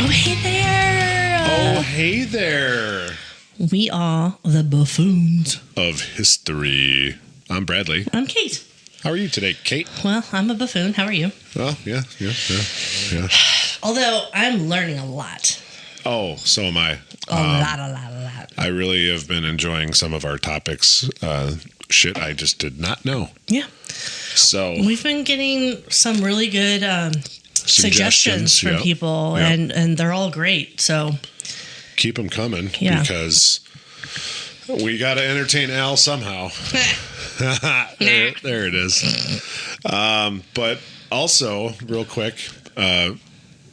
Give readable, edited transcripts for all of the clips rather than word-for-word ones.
Oh, hey there. Oh, hey there. We are the buffoons Of history. I'm Bradley. I'm Kate. How are you today, Kate? Well, I'm a buffoon. How are you? Oh, yeah. Although I'm learning a lot. Oh, so am I. A lot. I really have been enjoying some of our topics. Shit I just did not know. Yeah. So We've been getting some really good suggestions from people, Yep. and they're all great. So keep them coming Yeah. because we got to entertain Al somehow. there it is. But also, real quick,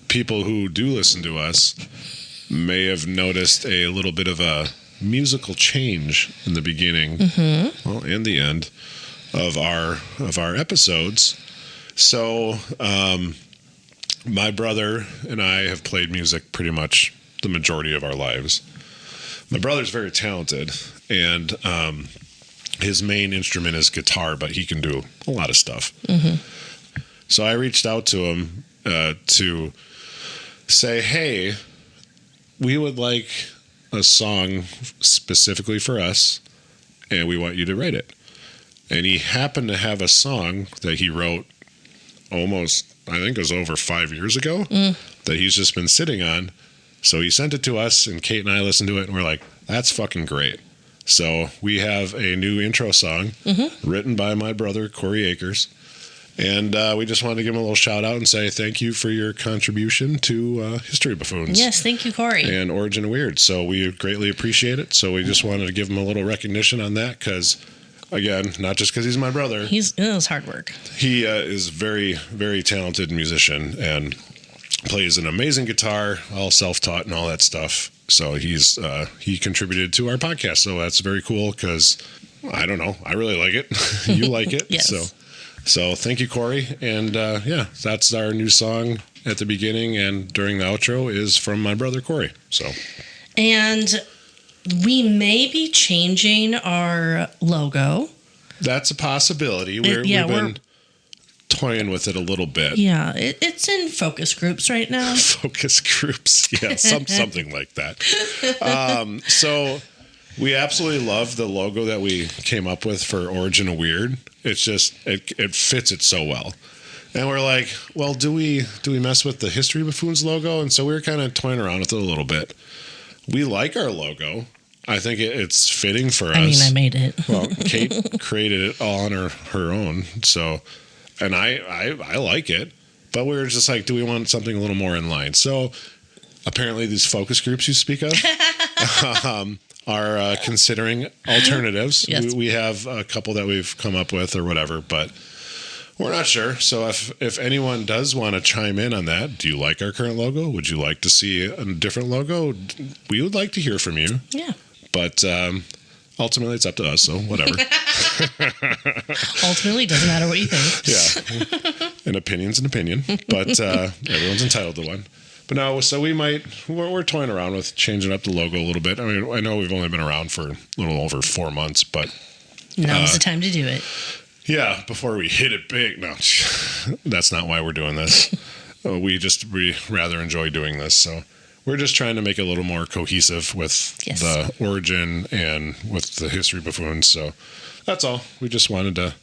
people who do listen to us may have noticed a little bit of a musical change in the beginning, well, and the end of our episodes. So, my brother and I have played music pretty much the majority of our lives. My brother's very talented, and his main instrument is guitar, but he can do a lot of stuff. So I reached out to him to say, hey, we would like a song specifically for us, and we want you to write it. And he happened to have a song that he wrote almost, I think it was over 5 years ago, that he's just been sitting on. So he sent it to us, and Kate and I listened to it, and we're like, that's fucking great. So we have a new intro song written by my brother, Corey Akers. And we just wanted to give him a little shout out and say thank you for your contribution to History Buffoons. yes, thank you, Corey. And Origin of Weird. So we greatly appreciate it. So we just wanted to give him a little recognition on that because, again, not just because he's my brother. It was hard work. He is very, very talented musician and plays an amazing guitar, all self-taught and all that stuff. So he contributed to our podcast. So that's very cool because, I don't know, I really like it. You like it. Yes. So thank you, Corey. And that's our new song at the beginning and during the outro is from my brother, Corey. So, And we may be changing our logo. that's a possibility. We've been toying with it a little bit. Yeah, it's in focus groups right now. Focus groups. Yeah, something like that. So we absolutely love the logo that we came up with for Origin of Weird. It's just, it fits it so well. And we're like, well, do we mess with the History Buffoons logo? And so we were kind of toying around with it a little bit. We like our logo. I think it's fitting for us. I mean, I made it. Well, Kate created it all on her own. So, and I like it. But we were just like, do we want something a little more in line? So apparently these focus groups you speak of are considering alternatives. Yes. We have a couple that we've come up with or whatever, but we're not sure. So if anyone does want to chime in on that, do you like our current logo? Would you like to see a different logo? We would like to hear from you. Yeah. But ultimately, it's up to us, so whatever. Ultimately, it doesn't matter what you think. Yeah. An opinion's an opinion, but everyone's entitled to one. But no, so we're toying around with changing up the logo a little bit. I mean, I know we've only been around for a little over 4 months, but Now's the time to do it. yeah, before we hit it big. No, that's not why we're doing this. We rather enjoy doing this, so we're just trying to make it a little more cohesive with the origin and with the History Buffoons. So that's all. We just wanted to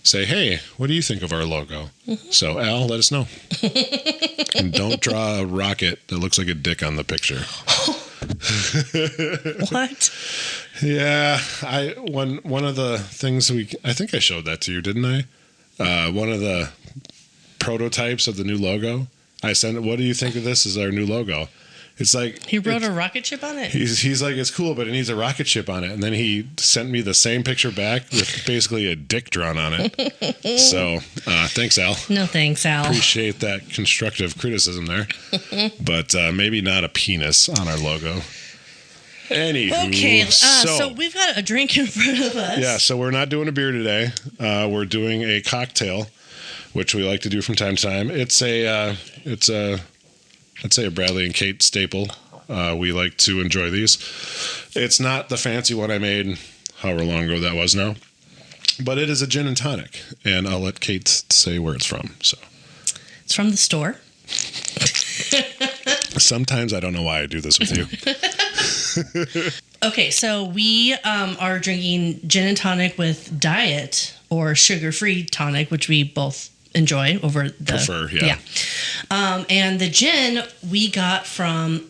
say, hey, what do you think of our logo? So, Al, let us know. And don't draw a rocket that looks like a dick on the picture. What? Yeah, one of the things I think I showed that to you, didn't I? One of the prototypes of the new logo. I sent it. What do you think of this as our new logo? It's like He wrote a rocket ship on it? he's like, it's cool, but it needs a rocket ship on it. And then he sent me the same picture back with basically a dick drawn on it. So thanks, Al. No thanks, Al. Appreciate that constructive criticism there. But maybe not a penis on our logo. Anywho, Okay, so we've got a drink in front of us. Yeah, so we're not doing a beer today. We're doing a cocktail, which we like to do from time to time. It's I'd say a Bradley and Kate staple. We like to enjoy these. It's not the fancy one I made however long ago that was now, but it is a gin and tonic, and I'll let Kate say where it's from. So It's from the store. Sometimes I don't know why I do this with you. Okay, so we are drinking gin and tonic with diet or sugar-free tonic, which we both enjoy over the... Prefer, yeah. And the gin we got from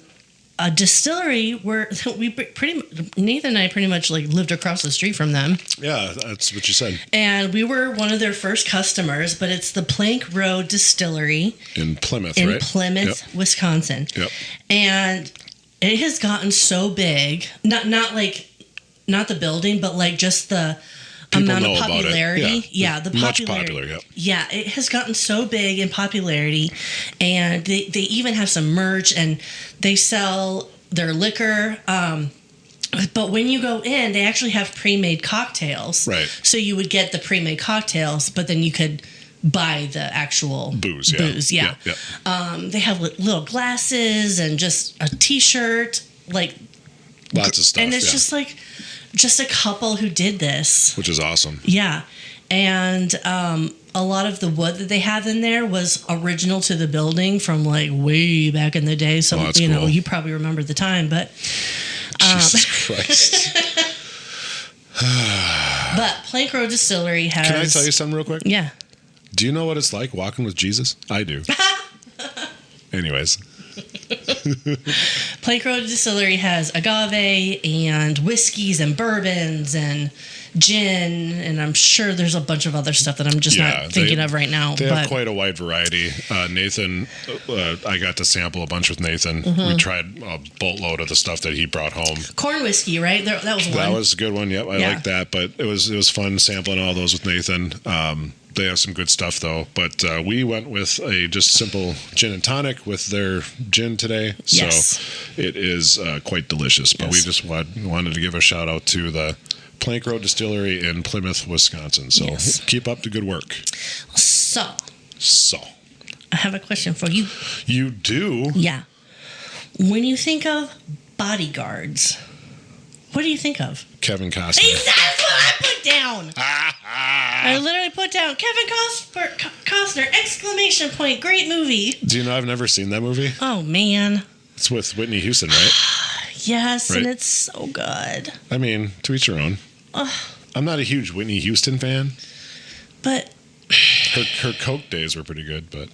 a distillery where Nathan and I pretty much like lived across the street from them. Yeah, that's what you said. And we were one of their first customers, but it's the Plank Road Distillery in Plymouth, in right? Plymouth, Yep. Wisconsin. Yep. And it has gotten so big, not the building, but like just the People amount know of about it. popularity. Yeah, the much popularity. popular. Yep. Yeah, it has gotten so big in popularity, and they even have some merch, and they sell their liquor. But when you go in, they actually have pre-made cocktails. Right. So you would get the pre-made cocktails, but then you could buy the actual Booze. Yeah. They have little glasses and just a T-shirt, like lots of stuff. and it's just a couple who did this, which is awesome. Yeah. And a lot of the wood that they have in there was original to the building from like way back in the day. So, that's you know, cool. you probably remember the time, but Jesus Christ. but Plank Road Distillery has... Can I tell you something real quick? Yeah. Do you know what it's like walking with Jesus? I do. Anyways. Plank Road Distillery has agave and whiskeys and bourbons and gin, and I'm sure there's a bunch of other stuff that I'm just not thinking of right now. They have quite a wide variety. Nathan, I got to sample a bunch with Nathan. Mm-hmm. We tried a boatload of the stuff that he brought home. Corn whiskey, right? That was one. That was a good one. Yep, I like that. But it was fun sampling all those with Nathan. They have some good stuff though. But we went with a just simple gin and tonic with their gin today. So it is quite delicious. But we just wanted to give a shout out to the Plank Road Distillery in Plymouth, Wisconsin. So keep up the good work. So I have a question for you. You do? Yeah. When you think of bodyguards, what do you think of? Kevin Costner. That's what I put down. I literally put down Kevin Costner, exclamation point, great movie. Do you know I've never seen that movie? Oh, man. It's with Whitney Houston, right? Yes, right. And it's so good. I mean, to each your own. I'm not a huge Whitney Houston fan. But her Coke days were pretty good, but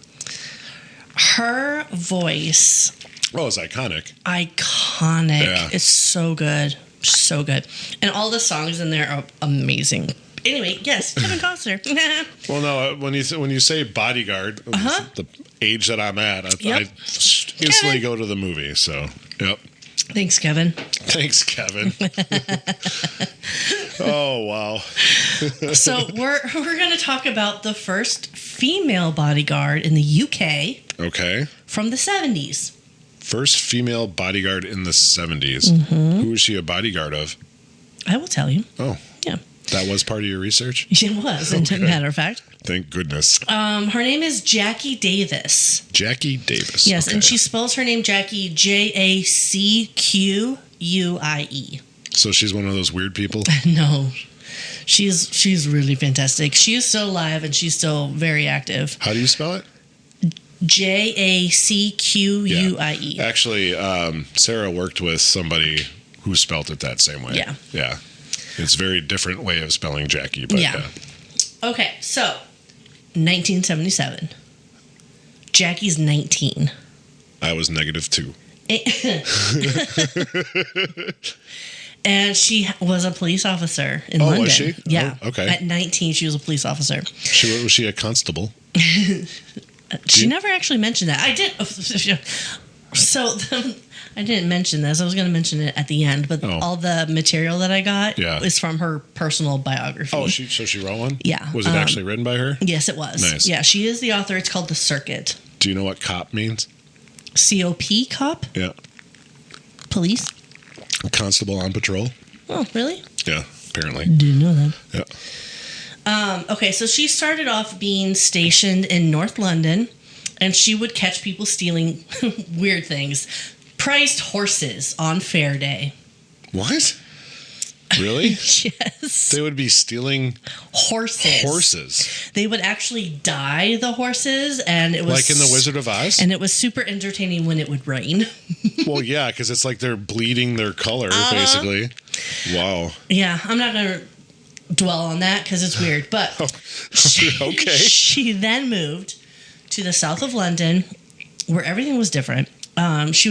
her voice. Oh, it's iconic. Iconic. Yeah. It's so good. So good. And all the songs in there are amazing. Anyway, yes, Kevin Costner. Well, no, when you say bodyguard, the age that I'm at, I instantly go to the movie. So, yep. Thanks, Kevin. Thanks, Kevin. Oh, wow. So we're going to talk about the first female bodyguard in the UK. Okay. From the 70s. First female bodyguard in the 70s. Mm-hmm. Who was she a bodyguard of? I will tell you. Oh. Yeah. That was part of your research? It was, as a matter of fact. Thank goodness. Her name is Jacquie Davis. Jacquie Davis. Yes, and she spells her name Jackie Jacquie. So she's one of those weird people? No. She's really fantastic. She is still alive and she's still very active. How do you spell it? Jacquie. Yeah. Actually, Sarah worked with somebody who spelled it that same way. Yeah. Yeah. It's a very different way of spelling Jackie, but yeah. Okay, so 1977. Jackie's 19. I was -2. And she was a police officer in London. Was she? Yeah. Oh, okay. At 19, she was a police officer. Was she a constable? She never actually mentioned that. I did. So I didn't mention this. I was going to mention it at the end, but all the material that I got is from her personal biography. Oh, so she wrote one? Yeah. Was it actually written by her? Yes, it was. Nice. Yeah, she is the author. It's called The Circuit. Do you know what cop means? COP, cop? Yeah. Police? Constable on patrol. Oh, really? Yeah, apparently. Didn't know that. Yeah. Okay, so she started off being stationed in North London, and she would catch people stealing weird things. Priced horses on fair day. What? Really? Yes. They would be stealing Horses. They would actually dye the horses, and it was like in The Wizard of Oz. And it was super entertaining when it would rain. Well, yeah, because it's like they're bleeding their color, basically. Wow. Yeah, I'm not going to dwell on that because it's weird. But okay. She then moved to the south of London, where everything was different. She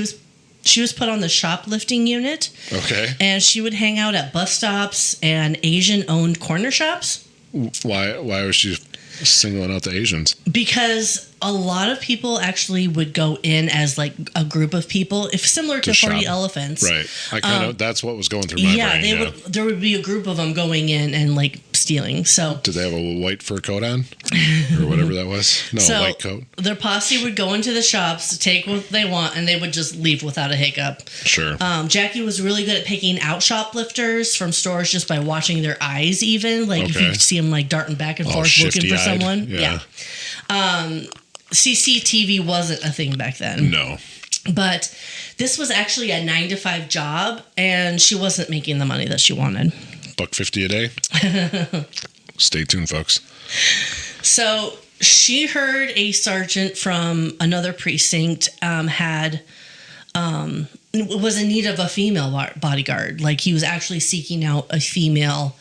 was put on the shoplifting unit. Okay. And she would hang out at bus stops and Asian-owned corner shops. Why was she singling out the Asians? Because a lot of people actually would go in as like a group of people, if similar to 40 Elephants. Right. I kind of that's what was going through my brain. There would be a group of them going in and like stealing. So did they have a white fur coat on or whatever that was? No, a white coat. Their posse would go into the shops, take what they want, and they would just leave without a hiccup. Sure. Jackie was really good at picking out shoplifters from stores just by watching their eyes. Even like if you see them like darting back and forth looking for someone. Yeah. CCTV wasn't a thing back then. No. But this was actually a 9-to-5 job, and she wasn't making the money that she wanted. $1.50 a day. Stay tuned, folks. So she heard a sergeant from another precinct was in need of a female bodyguard. Like he was actually seeking out a female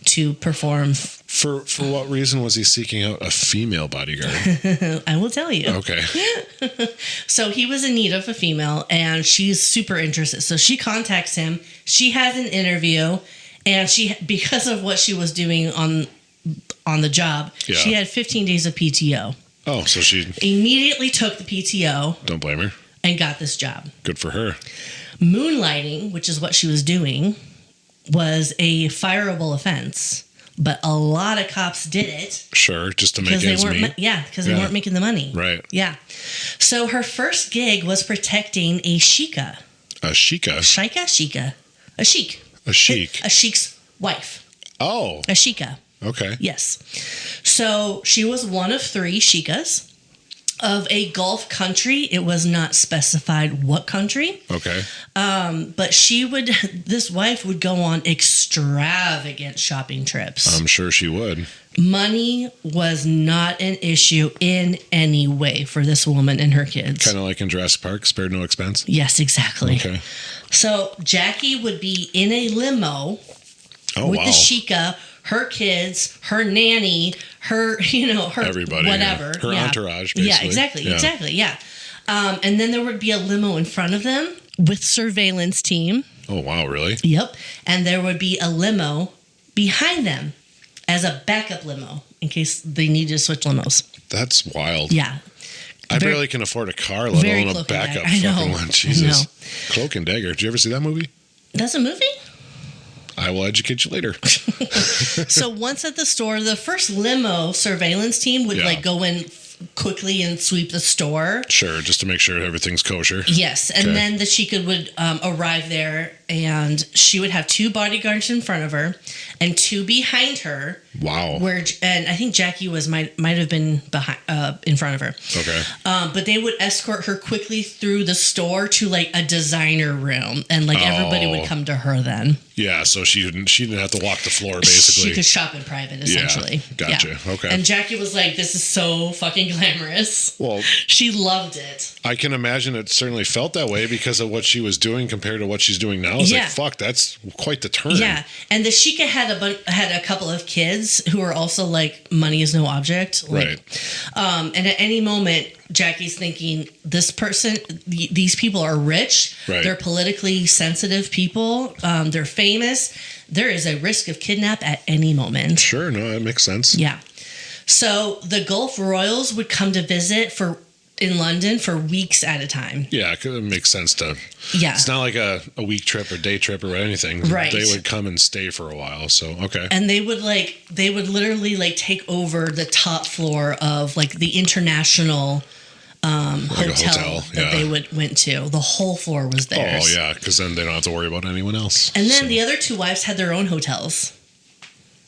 to perform. For what reason was he seeking out a female bodyguard? I will tell you. Okay. So he was in need of a female, and she's super interested. So she contacts him. She has an interview, and because of what she was doing on the job, she had 15 days of PTO. Oh, so she immediately took the PTO. Don't blame her. And got this job. Good for her. Moonlighting, which is what she was doing, was a fireable offense. But a lot of cops did it. Sure, just to make ends meet. Because they weren't making the money. Right. Yeah. So her first gig was protecting a sheikah. A sheikah? Sheikah. A sheik. A sheik. A sheik's wife. Oh. A sheikah. Okay. Yes. So she was one of 3 sheikahs of a Gulf country. It was not specified what country. Okay. But this wife would go on extravagant shopping trips. I'm sure she would. Money was not an issue in any way for this woman and her kids. Kind of like in Jurassic Park, spared no expense? Yes, exactly. Okay. So Jackie would be in a limo with the sheikah, her kids, her nanny, her everybody, whatever. Her entourage, basically. Yeah, exactly. Yeah. And then there would be a limo in front of them with surveillance team. Oh, wow, really? Yep. And there would be a limo behind them as a backup limo in case they needed to switch limos. That's wild. Yeah. I barely can afford a car, let alone a backup fucking one. Jesus. Cloak and Dagger. Did you ever see that movie? That's a movie? I will educate you later. So once at the store, the first limo surveillance team would go in quickly and sweep the store. Sure, just to make sure everything's kosher. Yes, and then the sheikah would arrive there, and she would have 2 bodyguards in front of her and 2 behind her. Wow. And I think Jackie might have been behind in front of her. Okay. But they would escort her quickly through the store to like a designer room, and like everybody would come to her then. Yeah, so she didn't have to walk the floor, basically. She could shop in private, essentially. Yeah, gotcha. Yeah. Okay. And Jackie was like, this is so fucking glamorous. Well, she loved it. I can imagine it certainly felt that way because of what she was doing compared to what she's doing now. It's like, fuck, that's quite the turn. Yeah. And the sheikah had a couple of kids who were also like, money is no object. Like, right. And at any moment, Jackie's thinking, these people are rich. Right. They're politically sensitive people. They're famous. There is a risk of kidnap at any moment. Sure. No, that makes sense. Yeah. So the Gulf Royals would come to visit in London for weeks at a time. Yeah, it makes sense to. Yeah. It's not like a week trip or day trip or anything. Right. They would come and stay for a while. So, okay. And they would literally like take over the top floor of like the international hotel that they went to. The whole floor was theirs. Oh, yeah, because then they don't have to worry about anyone else. And then the other 2 wives had their own hotels.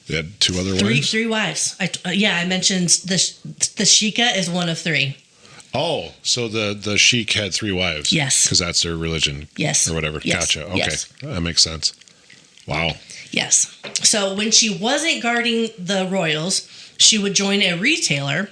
They had 2 other wives? 3 wives. I mentioned the sheikah is one of 3. Oh, so the sheik had 3 wives. Yes. Because that's their religion. Yes. Or whatever. Yes. Gotcha. Okay. Yes. That makes sense. Wow. Yes. So when she wasn't guarding the royals, she would join a retailer.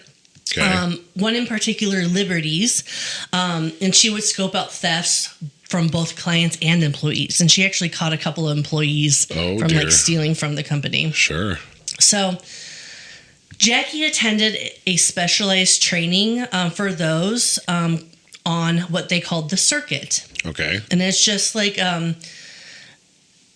Okay. One in particular, Liberties, and she would scope out thefts from both clients and employees. And she actually caught a couple of employees from like stealing from the company. Sure. So Jacquie attended a specialized training for those on what they called the circuit. Okay. And it's just like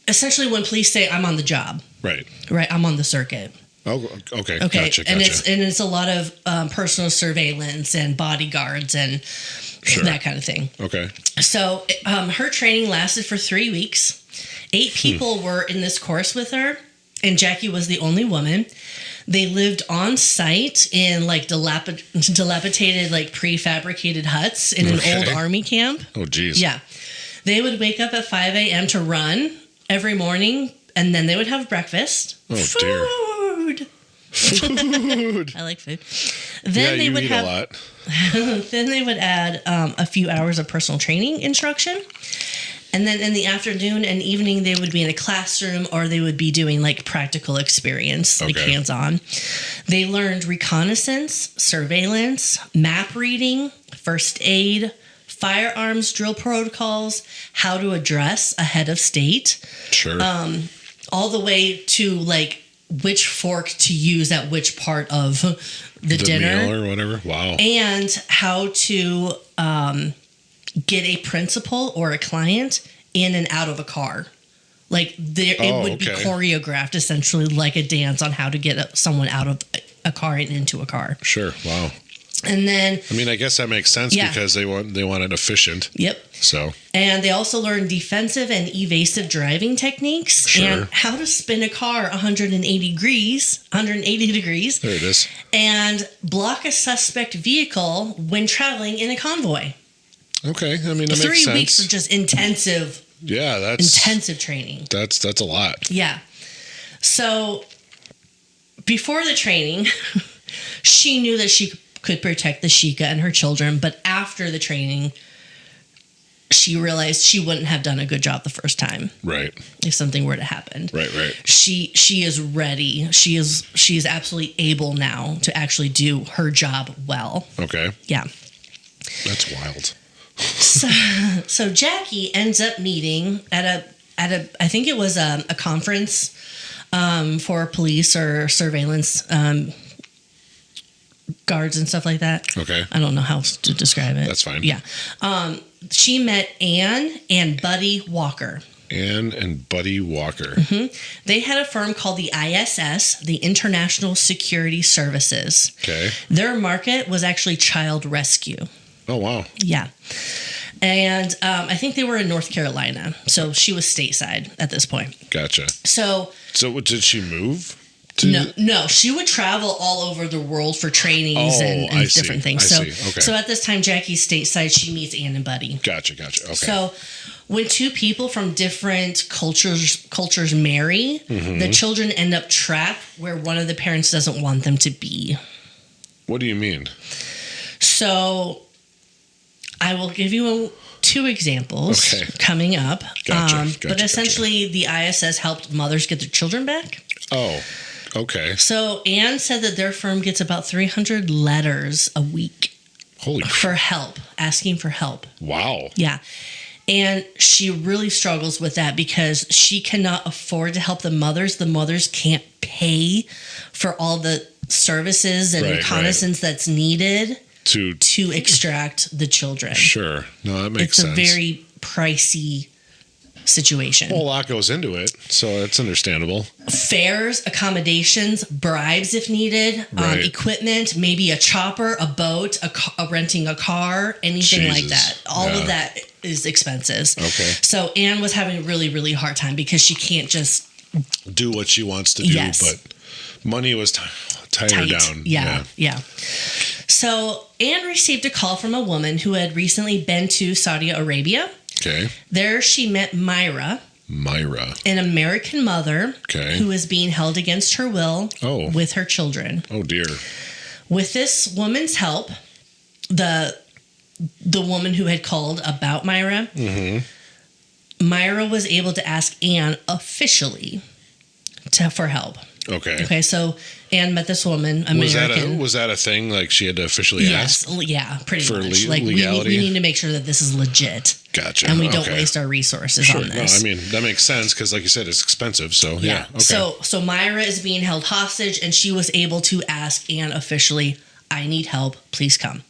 essentially when police say, I'm on the job. Right. Right. I'm on the circuit. Oh, okay. Okay. Gotcha. And it's a lot of personal surveillance and bodyguards and that kind of thing. Okay. So her training lasted for 3 weeks. 8 people were in this course with her, and Jacquie was the only woman. They lived on site in like dilapidated, like prefabricated huts in an old army camp. Oh, geez. Yeah. They would wake up at 5 a.m. to run every morning, and then they would have breakfast. Oh, dear. Food. I like food. Then they would eat have a lot. then they would add a few hours of personal training instruction. And then in the afternoon and evening, they would be in a classroom or they would be doing like practical experience, like hands-on. They learned reconnaissance, surveillance, map reading, first aid, firearms drill protocols, how to address a head of state. Sure. All the way to like which fork to use at which part of the dinner meal or whatever. Wow. And how to get a principal or a client in and out of a car. Like it would be choreographed essentially like a dance on how to get someone out of a car and into a car. Sure. Wow. And then, I mean, I guess that makes sense because they want it efficient. Yep. So. And they also learned defensive and evasive driving techniques and how to spin a car 180 degrees. There it is. And block a suspect vehicle when traveling in a convoy. Okay. I mean, that makes sense. 3 weeks of just intensive. Yeah, that's intensive training. That's a lot. Yeah. So before the training, she knew that she could protect the Sheikah and her children, but after the training, she realized she wouldn't have done a good job the first time. Right. If something were to happen. Right. She is ready. She is absolutely able now to actually do her job well. Okay. Yeah. That's wild. So Jacquie ends up meeting at a I think it was a conference for police or surveillance guards and stuff like that. Okay. I don't know how to describe it. That's fine. Yeah. She met Anne and Buddy Walker. Anne and Buddy Walker. Mm-hmm. They had a firm called the ISS, the International Security Services. Okay. Their market was actually child rescue. Oh, wow. Yeah. And I think they were in North Carolina. So she was stateside at this point. Gotcha. So did she move? No, she would travel all over the world for trainings and different things. I see. Okay. So at this time, Jacquie's stateside, she meets Anne and Buddy. Gotcha. Okay. So when two people from different cultures marry, the children end up trapped where one of the parents doesn't want them to be. What do you mean? So I will give you 2 examples coming up. Gotcha. But essentially, the ISS helped mothers get their children back. Oh, okay. So Anne said that their firm gets about 300 letters a week. Holy for help, asking for help. Wow. Yeah. And she really struggles with that because she cannot afford to help the mothers. The mothers can't pay for all the services and reconnaissance that's needed to extract the children. Sure. No, that makes sense. It's a very pricey situation. Well, a lot goes into it, so that's understandable. Fares, accommodations, bribes if needed, equipment, maybe a chopper, a boat, renting a car, anything like that. All of that is expenses. Okay. So Anne was having a really, really hard time because she can't just do what she wants to do, but money was tied her down. Yeah. So Anne received a call from a woman who had recently been to Saudi Arabia. Okay. There she met Myra, an American mother who was being held against her will with her children. Oh, dear. With this woman's help, the woman who had called about Myra, Myra was able to ask Anne officially for help. Okay. Okay, so Anne met this woman, American. Was that a thing? Like she had to officially ask? Yeah, pretty for much. Like legality? we need to make sure that this is legit. Gotcha. And we don't Okay. waste our resources on this. No, I mean, that makes sense because, like you said, it's expensive. So, yeah. Okay. So Myra is being held hostage, and she was able to ask Anne officially, I need help. Please come.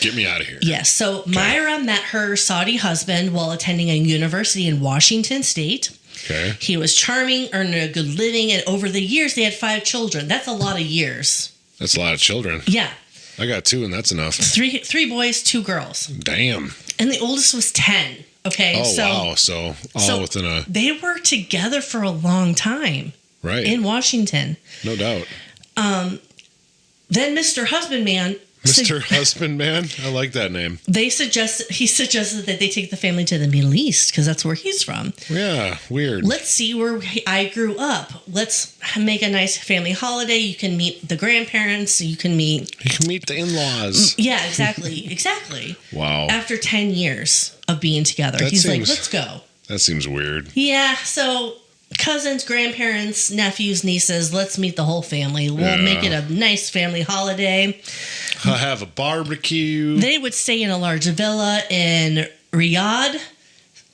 Get me out of here. Yes. So Myra met her Saudi husband while attending a university in Washington State. Okay. He was charming, earning a good living, and over the years, they had 5 children. That's a lot of years. That's a lot of children. Yeah. I got 2, and that's enough. 3 boys, 2 girls. Damn. And the oldest was 10. Okay. Oh, wow. So within a... They were together for a long time. Right. In Washington. No doubt. Then Mr. Husbandman... Mr. Husbandman? I like that name. He suggested that they take the family to the Middle East because that's where he's from. Yeah, weird. Let's see where I grew up. Let's make a nice family holiday. You can meet the grandparents. You can meet the in-laws. Yeah, exactly. Exactly. Wow. After 10 years of being together, he's like, let's go. That seems weird. Yeah, so cousins, grandparents, nephews, nieces, let's meet the whole family. We'll make it a nice family holiday. I'll have a barbecue. They would stay in a large villa in Riyadh,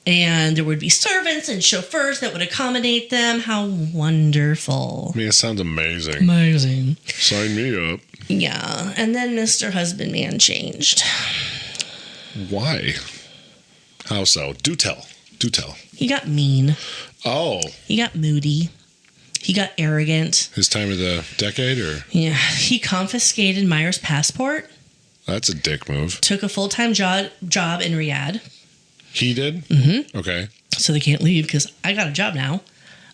and there would be servants and chauffeurs that would accommodate them. How wonderful. I mean, it sounds amazing. Amazing. Sign me up. Yeah, and then Mr. Husbandman changed. Why? How so? Do tell. He got mean. Oh. He got moody. He got arrogant. His time of the decade, or? Yeah. He confiscated Myra's passport. That's a dick move. Took a full-time job in Riyadh. He did? Mm-hmm. Okay. So they can't leave because I got a job now.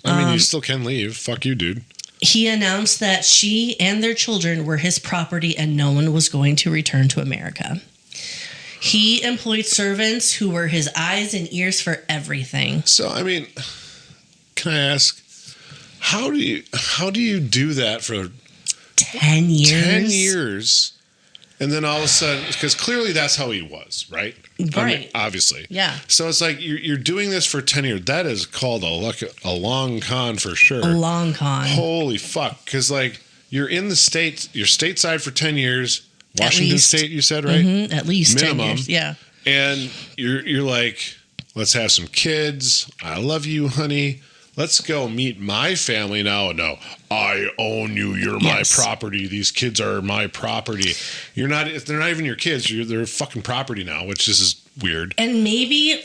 I mean, you still can leave. Fuck you, dude. He announced that she and their children were his property and no one was going to return to America. He employed servants who were his eyes and ears for everything. So, I mean, can I ask, how do you do that for 10 years? 10 years, and then all of a sudden, because clearly that's how he was, right? Right. I mean, obviously. Yeah. So it's like you're doing this for 10 years. That is called a long con for sure. A long con. Holy fuck. Because, like, you're in the States, you're stateside for 10 years. Washington State, you said, right? Mm-hmm. At least minimum. 10 years, yeah. And you're like, let's have some kids. I love you, honey. Let's go meet my family now. No, I own you. You're my property. These kids are my property. They're not even your kids. They're fucking property now, which is weird. And maybe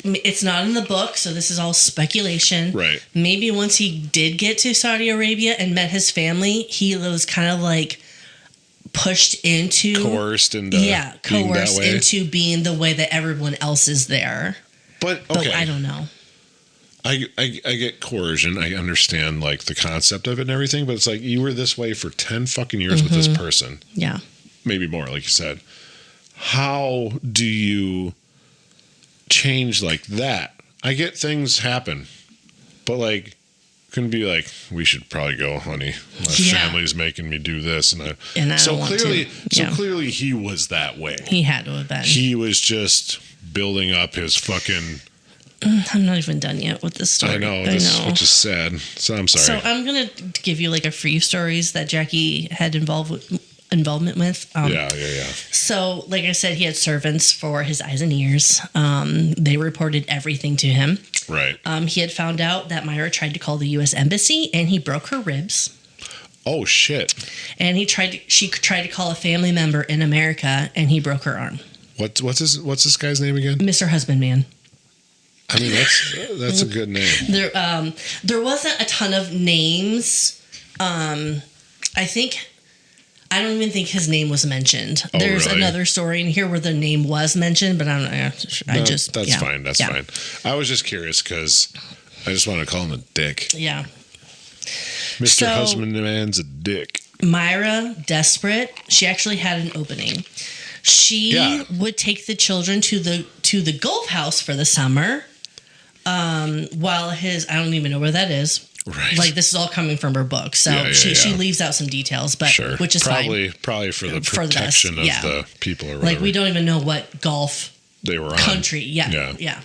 it's not in the book, so this is all speculation. Right. Maybe once he did get to Saudi Arabia and met his family, he was kind of like pushed into coerced into into being the way that everyone else is there. But okay. I don't know. I get coercion. I understand like the concept of it and everything, but it's like you were this way for 10 fucking years with this person. Yeah. Maybe more, like you said. How do you change like that? I get things happen, but like couldn't be like, we should probably go, honey. My family's making me do this, and I don't want to. So clearly he was that way. He had to have been. He was just building up his fucking. I'm not even done yet with this story. I know. Which is sad. So I'm sorry. So I'm gonna give you like a few stories that Jackie had involvement with. Yeah. So, like I said, he had servants for his eyes and ears. They reported everything to him. Right. He had found out that Myra tried to call the U.S. Embassy, and he broke her ribs. Oh shit! And she tried to call a family member in America, and he broke her arm. What's this guy's name again? Mr. Husbandman. I mean, that's a good name. There wasn't a ton of names. I don't even think his name was mentioned. Oh, There's really? another story in here where the name was mentioned, but That's fine. That's fine. I was just curious because I just want to call him a dick. Yeah. Mr. Husbandman's a dick. Myra, desperate, she actually had an opening. She would take the children to the golf house for the summer. While I don't even know where that is. Right. Like, this is all coming from her book. So she leaves out some details, but which is probably fine. Probably for the protection of the people or whatever. Like, we don't even know what golf they were on. country. Yeah.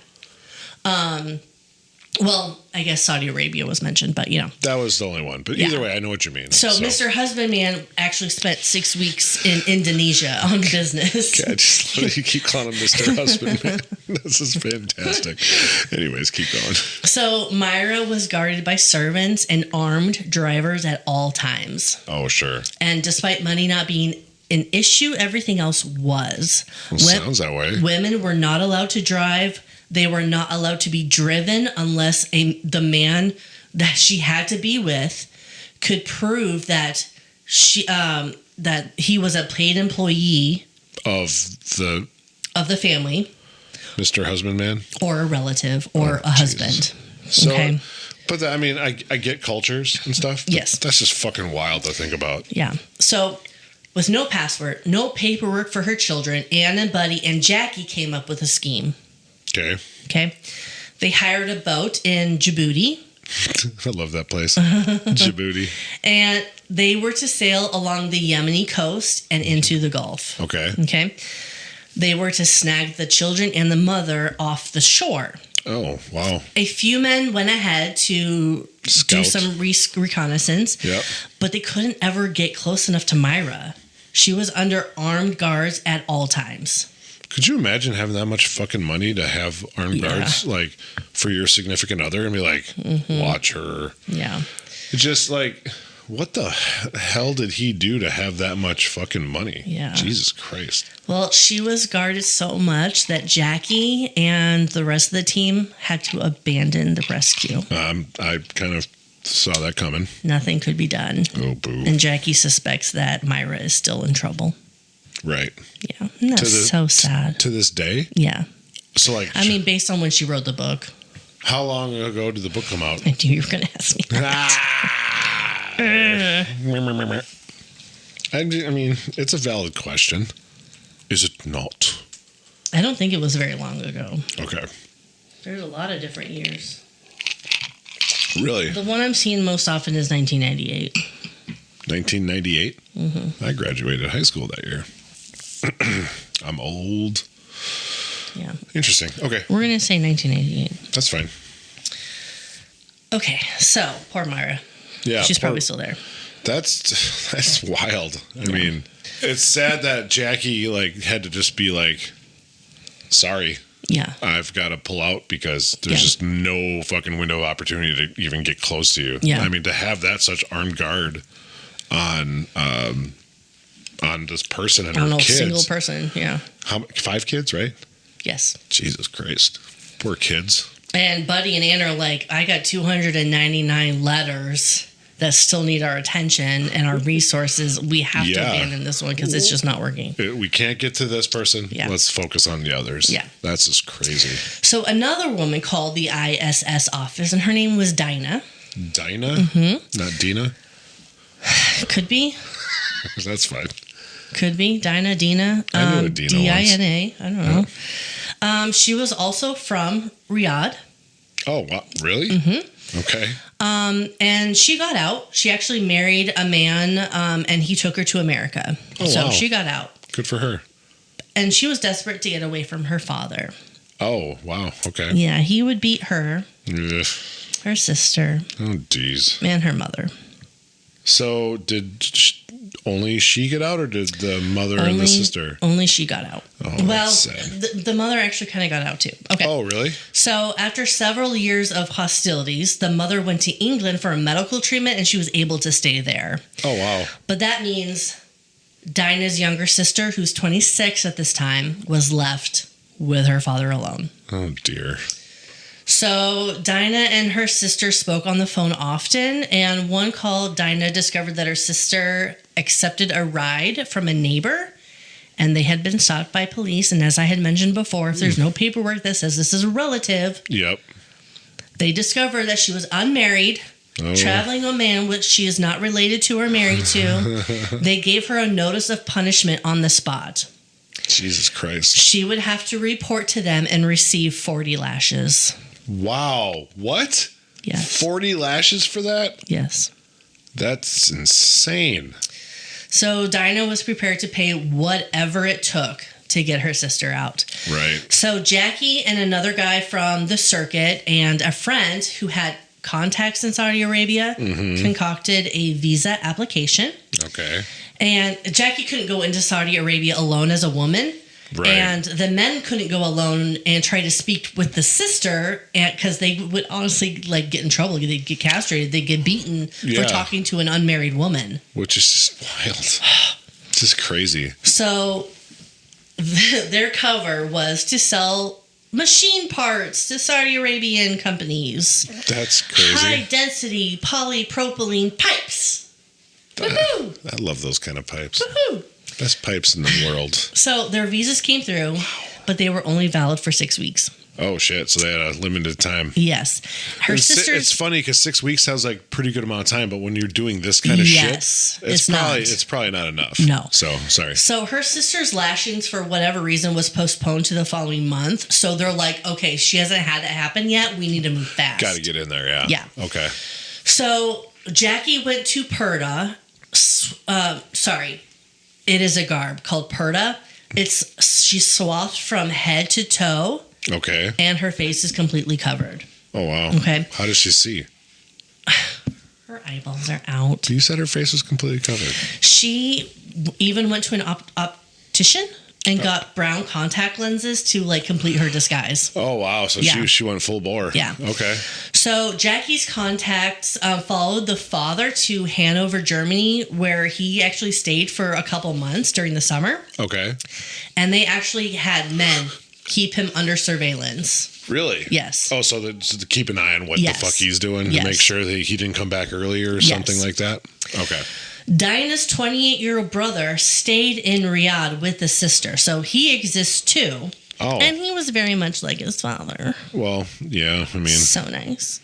Well, I guess Saudi Arabia was mentioned, but That was the only one. But Yeah. either way, I know what you mean. So Mr. Husbandman actually spent 6 weeks in Indonesia on business. I just love you keep calling him Mr. Husbandman. This is fantastic. Anyways, keep going. So Myra was guarded by servants and armed drivers at all times. Oh, sure. And despite money not being an issue, everything else was. Well, sounds that way. Women were not allowed to drive. They were not allowed to be driven unless the man that she had to be with could prove that that he was a paid employee Of of the family, Mr. Husbandman? or a relative, or a husband. So, Okay. but I get cultures and stuff. But Yes. That's just fucking wild to think about. Yeah. So, with no passport, no paperwork for her children, Ann and Buddy and Jackie came up with a scheme. Okay. Okay. They hired a boat in Djibouti, I love that place. Djibouti. and they were to sail along the Yemeni coast and into the Gulf. Okay. Okay. They were to snag the children and the mother off the shore. Oh, wow. A few men went ahead to do Scout. some reconnaissance, Yep. but they couldn't ever get close enough to Myra. She was under armed guards at all times. Could you imagine having that much fucking money to have armed guards, like, for your significant other and be like, watch her? Yeah. It's just like, what the hell did he do to have that much fucking money? Yeah. Jesus Christ. Well, she was guarded so much that Jackie and the rest of the team had to abandon the rescue. I kind of saw that coming. Nothing could be done. Oh, boo. And Jackie suspects that Myra is still in trouble. Right. Yeah. And that's so sad. To this day? Yeah. So, like, I mean, based on when she wrote the book. how long ago did the book come out? I knew you were going to ask me that. I mean, it's a valid question. Is it not? I don't think it was very long ago. Okay. There's a lot of different years. Really? The one I'm seeing most often is 1998. 1998? Mm-hmm. I graduated high school that year. I'm old. Yeah. Interesting. Okay. We're going to say 1988. That's fine. Okay. So, poor Myra. Yeah. She's probably still there. That's wild. I mean, it's sad that Jackie had to just be like, sorry, Yeah. I've got to pull out because there's just no fucking window of opportunity to even get close to you. Yeah. I mean, to have that such armed guard on this person and her a kids. single person. Yeah. 5 kids, right? Yes. Jesus Christ. Poor kids. And Buddy and Ann are like, I got 299 letters that still need our attention and our resources. We have to abandon this one because it's just not working. We can't get to this person. Yeah. Let's focus on the others. Yeah. That's just crazy. So another woman called the ISS office, and her name was Dinah. Dinah? Mm-hmm. Not Dina? Could be. That's fine. Could be. Dina. I knew what Dina Dina. I don't know. She was also from Riyadh. Oh, wow. Really? Mm-hmm. Okay. And she got out. She actually married a man, and he took her to America. Oh, so wow. she got out. Good for her. And she was desperate to get away from her father. Oh, wow. Okay. Yeah, he would beat her, Ugh. her sister, Oh, geez. and her mother. So did only she get out, or did the mother and the sister? Only she got out. Oh, well, that's sad. the mother actually kind of got out too. Okay. Oh, really? So after several years of hostilities, the mother went to England for a medical treatment, and she was able to stay there. Oh, wow. But that means Dinah's younger sister, who's 26 at this time, was left with her father alone. Oh, dear. So Dinah and her sister spoke on the phone often, and one call, Dinah discovered that her sister accepted a ride from a neighbor, and they had been stopped by police. And as I had mentioned before, if there's no paperwork that says this is a relative, Yep. they discovered that she was unmarried, traveling with a man which she is not related to or married to. They gave her a notice of punishment on the spot. Jesus Christ. She would have to report to them and receive 40 lashes. Wow. What? Yes. 40 lashes for that? Yes. That's insane. So Dinah was prepared to pay whatever it took to get her sister out. Right. So Jackie and another guy from the circuit and a friend who had contacts in Saudi Arabia concocted a visa application. Okay. And Jackie couldn't go into Saudi Arabia alone as a woman. Right. And the men couldn't go alone and try to speak with the sister because they would honestly like get in trouble. They'd get castrated. They'd get beaten for talking to an unmarried woman. Which is just wild. Just crazy. So their cover was to sell machine parts to Saudi Arabian companies. That's crazy. High density polypropylene pipes. Woohoo! I love those kind of pipes. Woohoo! Best pipes in the world. So their visas came through, but they were only valid for 6 weeks. Oh, shit. So they had a limited time. Yes. Her sister's... It's funny because 6 weeks sounds like a pretty good amount of time, but when you're doing this kind of yes, shit, it's probably not enough. No. So, sorry. So her sister's lashings, for whatever reason, was postponed to the following month. So they're like, okay, she hasn't had it happen yet. We need to move fast. Got to get in there, yeah. Yeah. Okay. So Jackie went to Purda. It is a garb called Purda. She's swathed from head to toe. Okay. And her face is completely covered. Oh, wow. Okay. How does she see? Her eyeballs are out. You said her face was completely covered. She even went to an optician and got brown contact lenses to like complete her disguise. Oh, wow. So she went full bore. Yeah. Okay. So Jackie's contacts followed the father to Hanover, Germany, where he actually stayed for a couple months during the summer. Okay. And they actually had men keep him under surveillance. Really? Yes. Oh, so to keep an eye on what the fuck he's doing to make sure that he didn't come back earlier or something like that? Okay. Dinah's 28-year-old brother stayed in Riyadh with the sister, so he exists too. Oh. And he was very much like his father. Well, yeah, I mean. So nice.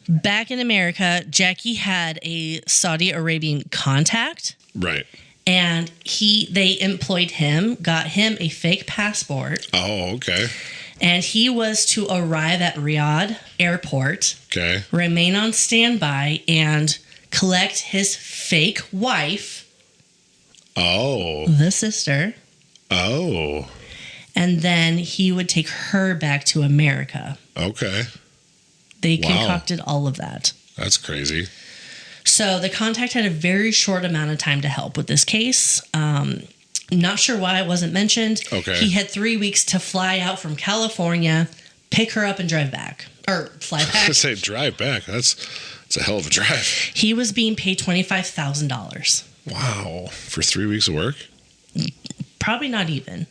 Back in America, Jackie had a Saudi Arabian contact. Right. And they employed him, got him a fake passport. Oh, okay. And he was to arrive at Riyadh airport. Okay. Remain on standby and collect his fake wife. Oh. The sister. Oh. And then he would take her back to America. Okay. They concocted all of that. That's crazy. So the contact had a very short amount of time to help with this case. Not sure why it wasn't mentioned. Okay. He had 3 weeks to fly out from California, pick her up, and drive back. Or fly back. I say drive back. That's a hell of a drive. He was being paid $25,000. Wow. For 3 weeks of work? Probably not even.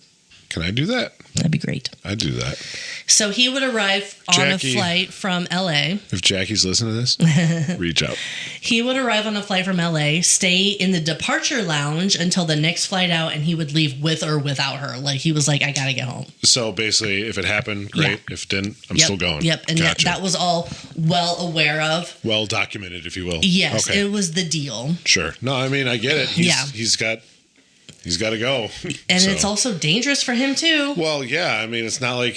Can I do that? That'd be great. I'd do that. So he would arrive on a flight from LA. If Jackie's listening to this, reach out. He would arrive on a flight from LA, stay in the departure lounge until the next flight out, and he would leave with or without her. Like, he was like, I gotta get home. So basically, if it happened, great. Yeah. If it didn't, I'm still going. Yep. And gotcha. that was all well aware of. Well documented, if you will. Yes, okay. It was the deal. Sure. No, I mean, I get it. He's got to go. And it's also dangerous for him, too. Well, yeah. I mean, it's not like,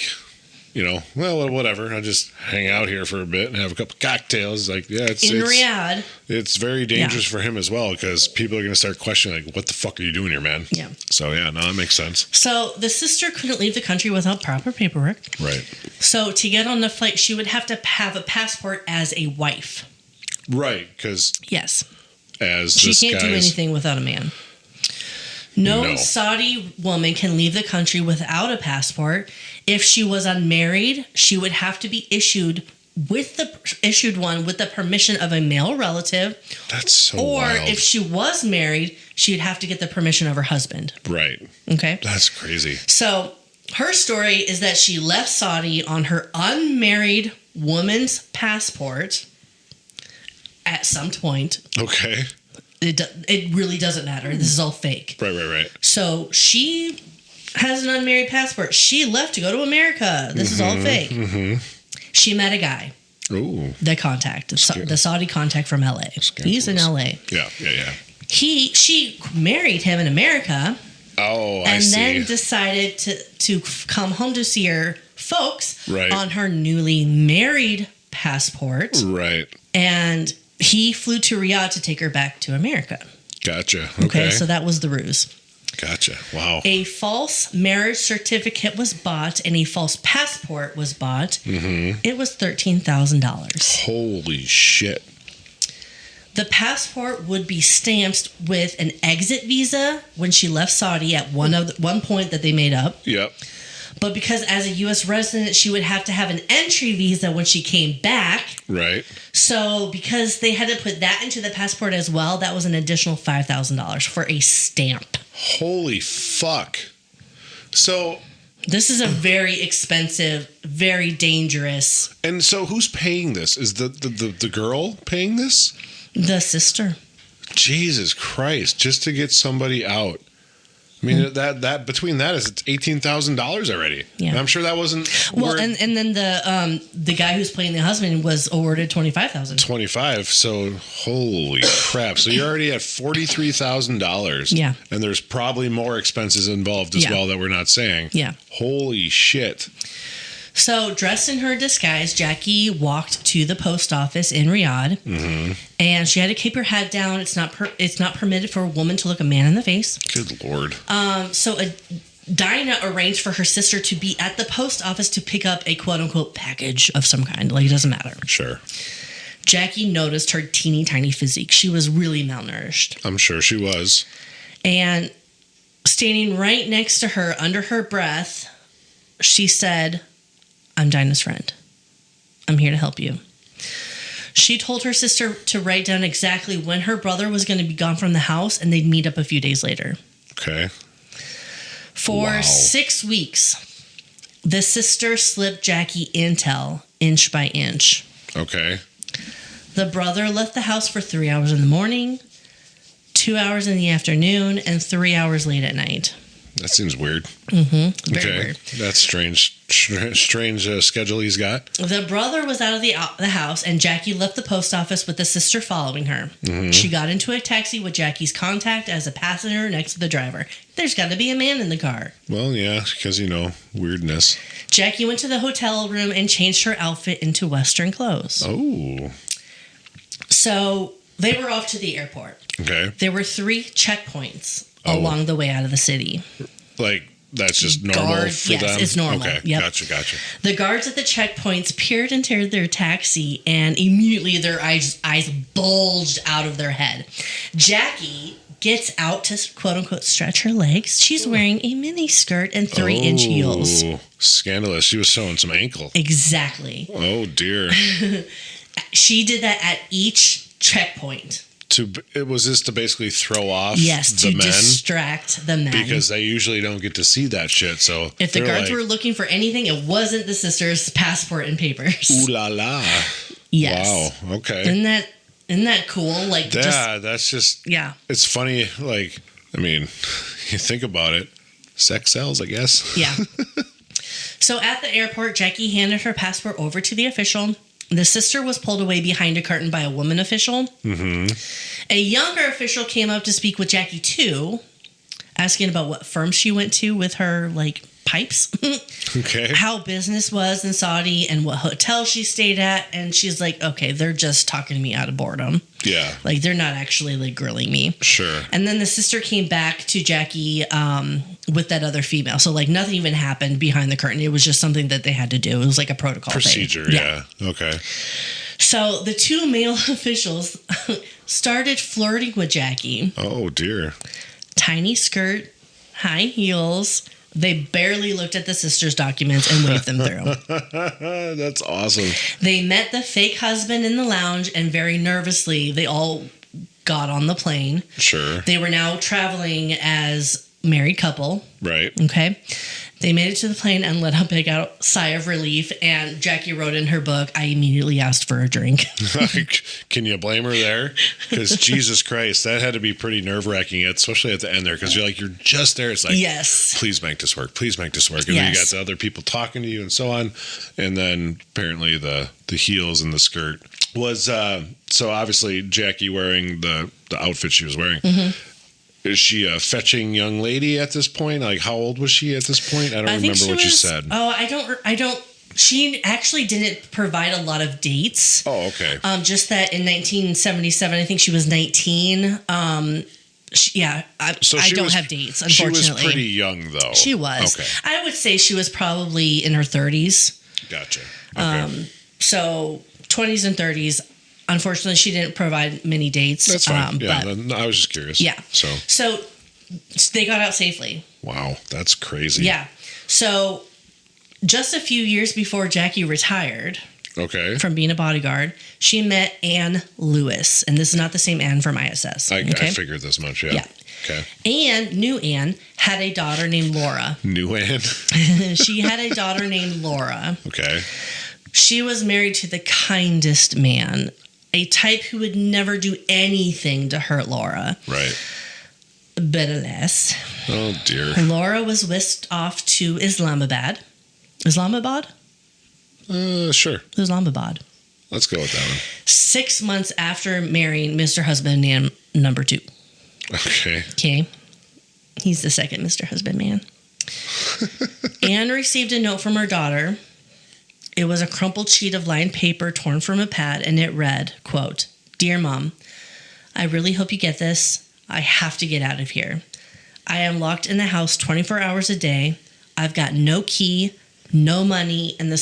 well, whatever. I'll just hang out here for a bit and have a couple of cocktails. Like, yeah, it's Riyadh. It's very dangerous for him as well because people are going to start questioning, like, what the fuck are you doing here, man? Yeah. So, yeah, no, that makes sense. So the sister couldn't leave the country without proper paperwork. Right. So to get on the flight, she would have to have a passport as a wife. Right, because... Yes. She can't do anything without a man. No Saudi woman can leave the country without a passport. If she was unmarried, she would have to be issued one with the permission of a male relative. That's so Or wild. if she was married, she'd have to get the permission of her husband. Right. Okay. That's crazy. So her story is that she left Saudi on her unmarried woman's passport at some point. Okay. It really doesn't matter. This is all fake. Right. So she has an unmarried passport. She left to go to America. This is all fake. Mm-hmm. She met a guy. Ooh. The contact. The Saudi contact from LA. He's in LA. Yeah. She married him in America. Oh, I and see. then decided to come home to see her folks right. on her newly married passport. Right. And he flew to Riyadh to take her back to America. Gotcha. Okay, so that was the ruse. Gotcha. Wow. A false marriage certificate was bought and a false passport was bought. Mm-hmm. It was $13,000. Holy shit. The passport would be stamped with an exit visa when she left Saudi at one point that they made up. Yep. But because as a U.S. resident, she would have to have an entry visa when she came back. Right. So because they had to put that into the passport as well, that was an additional $5,000 for a stamp. Holy fuck. So... This is a very expensive, very dangerous... And so who's paying this? Is the girl paying this? The sister. Jesus Christ. Just to get somebody out. I mean, that between that it's $18,000 already. Yeah. And I'm sure that wasn't... Well, and then the guy who's playing the husband was awarded $25,000. 25. So holy crap! So you're already at $43,000. Yeah. And there's probably more expenses involved as well that we're not saying. Yeah. Holy shit! So dressed in her disguise, Jacquie walked to the post office in Riyadh, and she had to keep her head down. It's not permitted for a woman to look a man in the face. Good Lord. So Dinah arranged for her sister to be at the post office to pick up a quote-unquote package of some kind. Like, it doesn't matter. Sure. Jacquie noticed her teeny tiny physique. She was really malnourished. I'm sure she was. And standing right next to her, under her breath, she said, "I'm Dinah's friend. I'm here to help you." She told her sister to write down exactly when her brother was going to be gone from the house, and they'd meet up a few days later. Okay. For 6 weeks, the sister slipped Jacquie intel inch by inch. Okay. The brother left the house for 3 hours in the morning, 2 hours in the afternoon, and 3 hours late at night. That seems weird. Mm-hmm. Very weird. That's strange. Strange schedule he's got. The brother was out of the house, and Jacquie left the post office with the sister following her. Mm-hmm. She got into a taxi with Jacquie's contact as a passenger next to the driver. There's got to be a man in the car. Well, yeah, because, weirdness. Jacquie went to the hotel room and changed her outfit into Western clothes. Oh. So they were off to the airport. Okay. There were 3 checkpoints along the way out of the city. Like, that's just normal for them? Yes, it's normal. Okay, yep. Gotcha. The guards at the checkpoints peered into their taxi, and immediately their eyes bulged out of their head. Jacquie gets out to, quote-unquote, stretch her legs. She's wearing a mini skirt and 3-inch heels. Scandalous. She was showing some ankle. Exactly. Oh, dear. She did that at each checkpoint. Was this to basically throw off the men? Distract the men. Because they usually don't get to see that shit. So if the guards were looking for anything, it wasn't the sister's passport and papers. Ooh la la. Yes. Wow. Okay. Isn't that cool? Like, that's just... Yeah. It's funny, you think about it. Sex sells, I guess. Yeah. So at the airport, Jacquie handed her passport over to the official. The sister was pulled away behind a curtain by a woman official. Mm-hmm. A younger official came up to speak with Jacquie too, asking about what firm she went to with her, pipes. Okay. How business was in Saudi and what hotel she stayed at. And she's like, okay, they're just talking to me out of boredom. Yeah. They're not actually, grilling me. Sure. And then the sister came back to Jacquie with that other female. So, nothing even happened behind the curtain. It was just something that they had to do. It was a protocol procedure, thing. Yeah. Okay. So, the 2 male officials started flirting with Jacquie. Oh, dear. Tiny skirt, high heels. They barely looked at the sister's documents and waved them through. That's awesome. They met the fake husband in the lounge, and very nervously, they all got on the plane. Sure. They were now traveling as married couple. Right. Okay. They made it to the plane and let out a big sigh of relief. And Jacquie wrote in her book, I immediately asked for a drink. Can you blame her there? Because Jesus Christ, that had to be pretty nerve-wracking, especially at the end there, because you're just there. It's like, yes, please make this work. Please make this work. And then you got the other people talking to you and so on. And then apparently the heels and the skirt was, so obviously Jacquie wearing the outfit she was wearing. Mm-hmm. Is she a fetching young lady at this point? How old was she at this point? I don't remember what you said. Oh, I don't. She actually didn't provide a lot of dates. Oh, okay. Just that in 1977, I think she was 19. I she don't was- have dates, She unfortunately. was pretty young, though. She was. Okay. I would say she was probably in her 30s. Gotcha. Okay. So 20s and 30s. Unfortunately, she didn't provide many dates. That's fine. Yeah, But, I was just curious. yeah. So, they got out safely. wow, that's crazy. Yeah. So just a few years before Jacquie retired Okay. from being a bodyguard, she met Anne Lewis. And this is not the same Anne from ISS. I okay? figured this much, yeah. Yeah. Okay. Anne had a daughter named Laura. New Anne? She had a daughter named Laura. Okay. She was married to the kindest man, a type who would never do anything to hurt Laura. Right. But alas, Oh, dear. Laura was whisked off to Islamabad. Islamabad? Sure. Islamabad. Let's go with that one. 6 months after marrying Mr. Husband Man number 2. Okay. Okay. He's the second Mr. Husband Man. Anne received a note from her daughter. It was a crumpled sheet of lined paper torn from a pad, and it read, quote, "Dear Mom, I really hope you get this. I have to get out of here. I am locked in the house 24 hours a day. I've got no key, no money, and the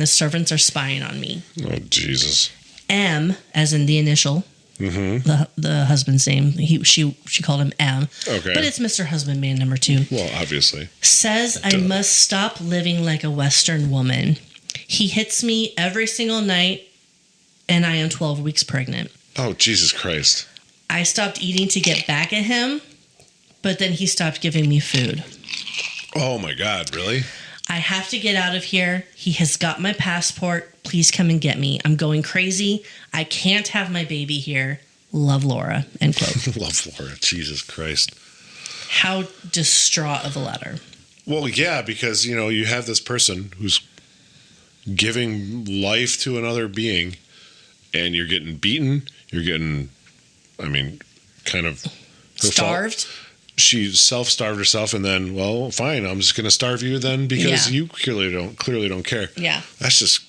servants are spying on me. Oh, Jesus. M, as in the initial, the husband's name. She called him M. Okay. But it's Mr. Husband Man number 2. Well, obviously. Says I must stop living like a Western woman. He hits me every single night, and I am 12 weeks pregnant. Oh, Jesus Christ. I stopped eating to get back at him, but then he stopped giving me food. Oh, my God. Really? I have to get out of here. He has got my passport. Please come and get me. I'm going crazy. I can't have my baby here. Love, Laura." End quote. Love Laura. Jesus Christ. How distraught of a letter. Well, yeah, because, you have this person who's giving life to another being, and you're getting beaten. You're getting, kind of... her Starved. fault. She self-starved herself, and then, well, fine, I'm just going to starve you then because Yeah. you clearly don't care. Yeah. That's just,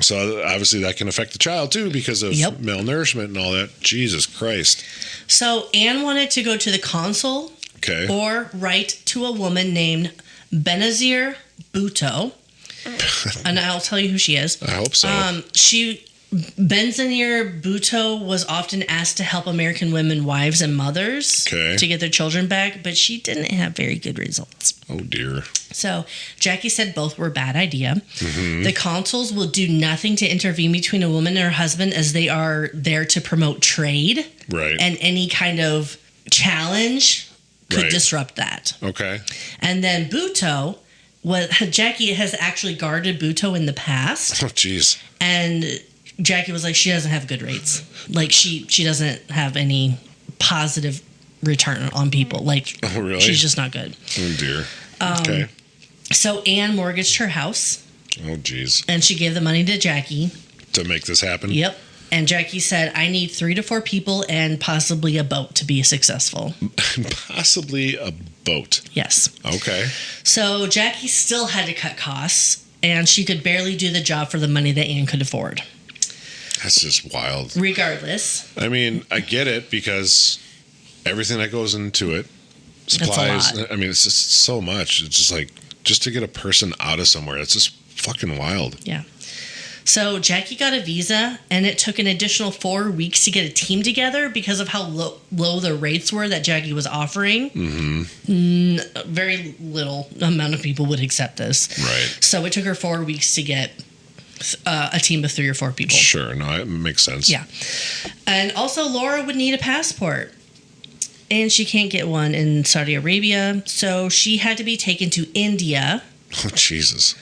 so obviously that can affect the child too because of Yep. malnourishment and all that. Jesus Christ. So Anne wanted to go to the consul Okay. or write to a woman named Benazir Bhutto. And I'll tell you who she is. I hope so. Benazir Bhutto was often asked to help American women, wives, and mothers Okay. to get their children back, but she didn't have very good results. Oh, dear. So Jacquie said both were a bad idea. Mm-hmm. The consuls will do nothing to intervene between a woman and her husband, as they are there to promote trade. Right. And any kind of challenge could Right. disrupt that. Okay. And then Bhutto, Jacquie has actually guarded Bhutto in the past. Oh, jeez. And Jacquie was like, she doesn't have good rates. Like, she doesn't have any positive return on people. Like, Oh, really? she's just not good. Oh, dear. Okay. So Anne mortgaged her house, Oh, jeez. and she gave the money to Jacquie. To make this happen? Yep. And Jacquie said, I need 3 to 4 people and possibly a boat to be successful. Possibly a boat. Yes. Okay. So Jacquie still had to cut costs, and she could barely do the job for the money that Anne could afford. That's just wild. Regardless, I get it because everything that goes into it, supplies. lot. It's just so much. It's just like, just to get a person out of somewhere, it's just fucking wild. yeah. So Jacquie got a visa, and it took an additional 4 weeks to get a team together because of how low the rates were that Jacquie was offering. Mm-hmm. Very little amount of people would accept this. Right. So it took her 4 weeks to get a team of 3 or 4 people. Sure. No, it makes sense. Yeah. And also, Laura would need a passport. And she can't get one in Saudi Arabia. So she had to be taken to India, Oh, Jesus.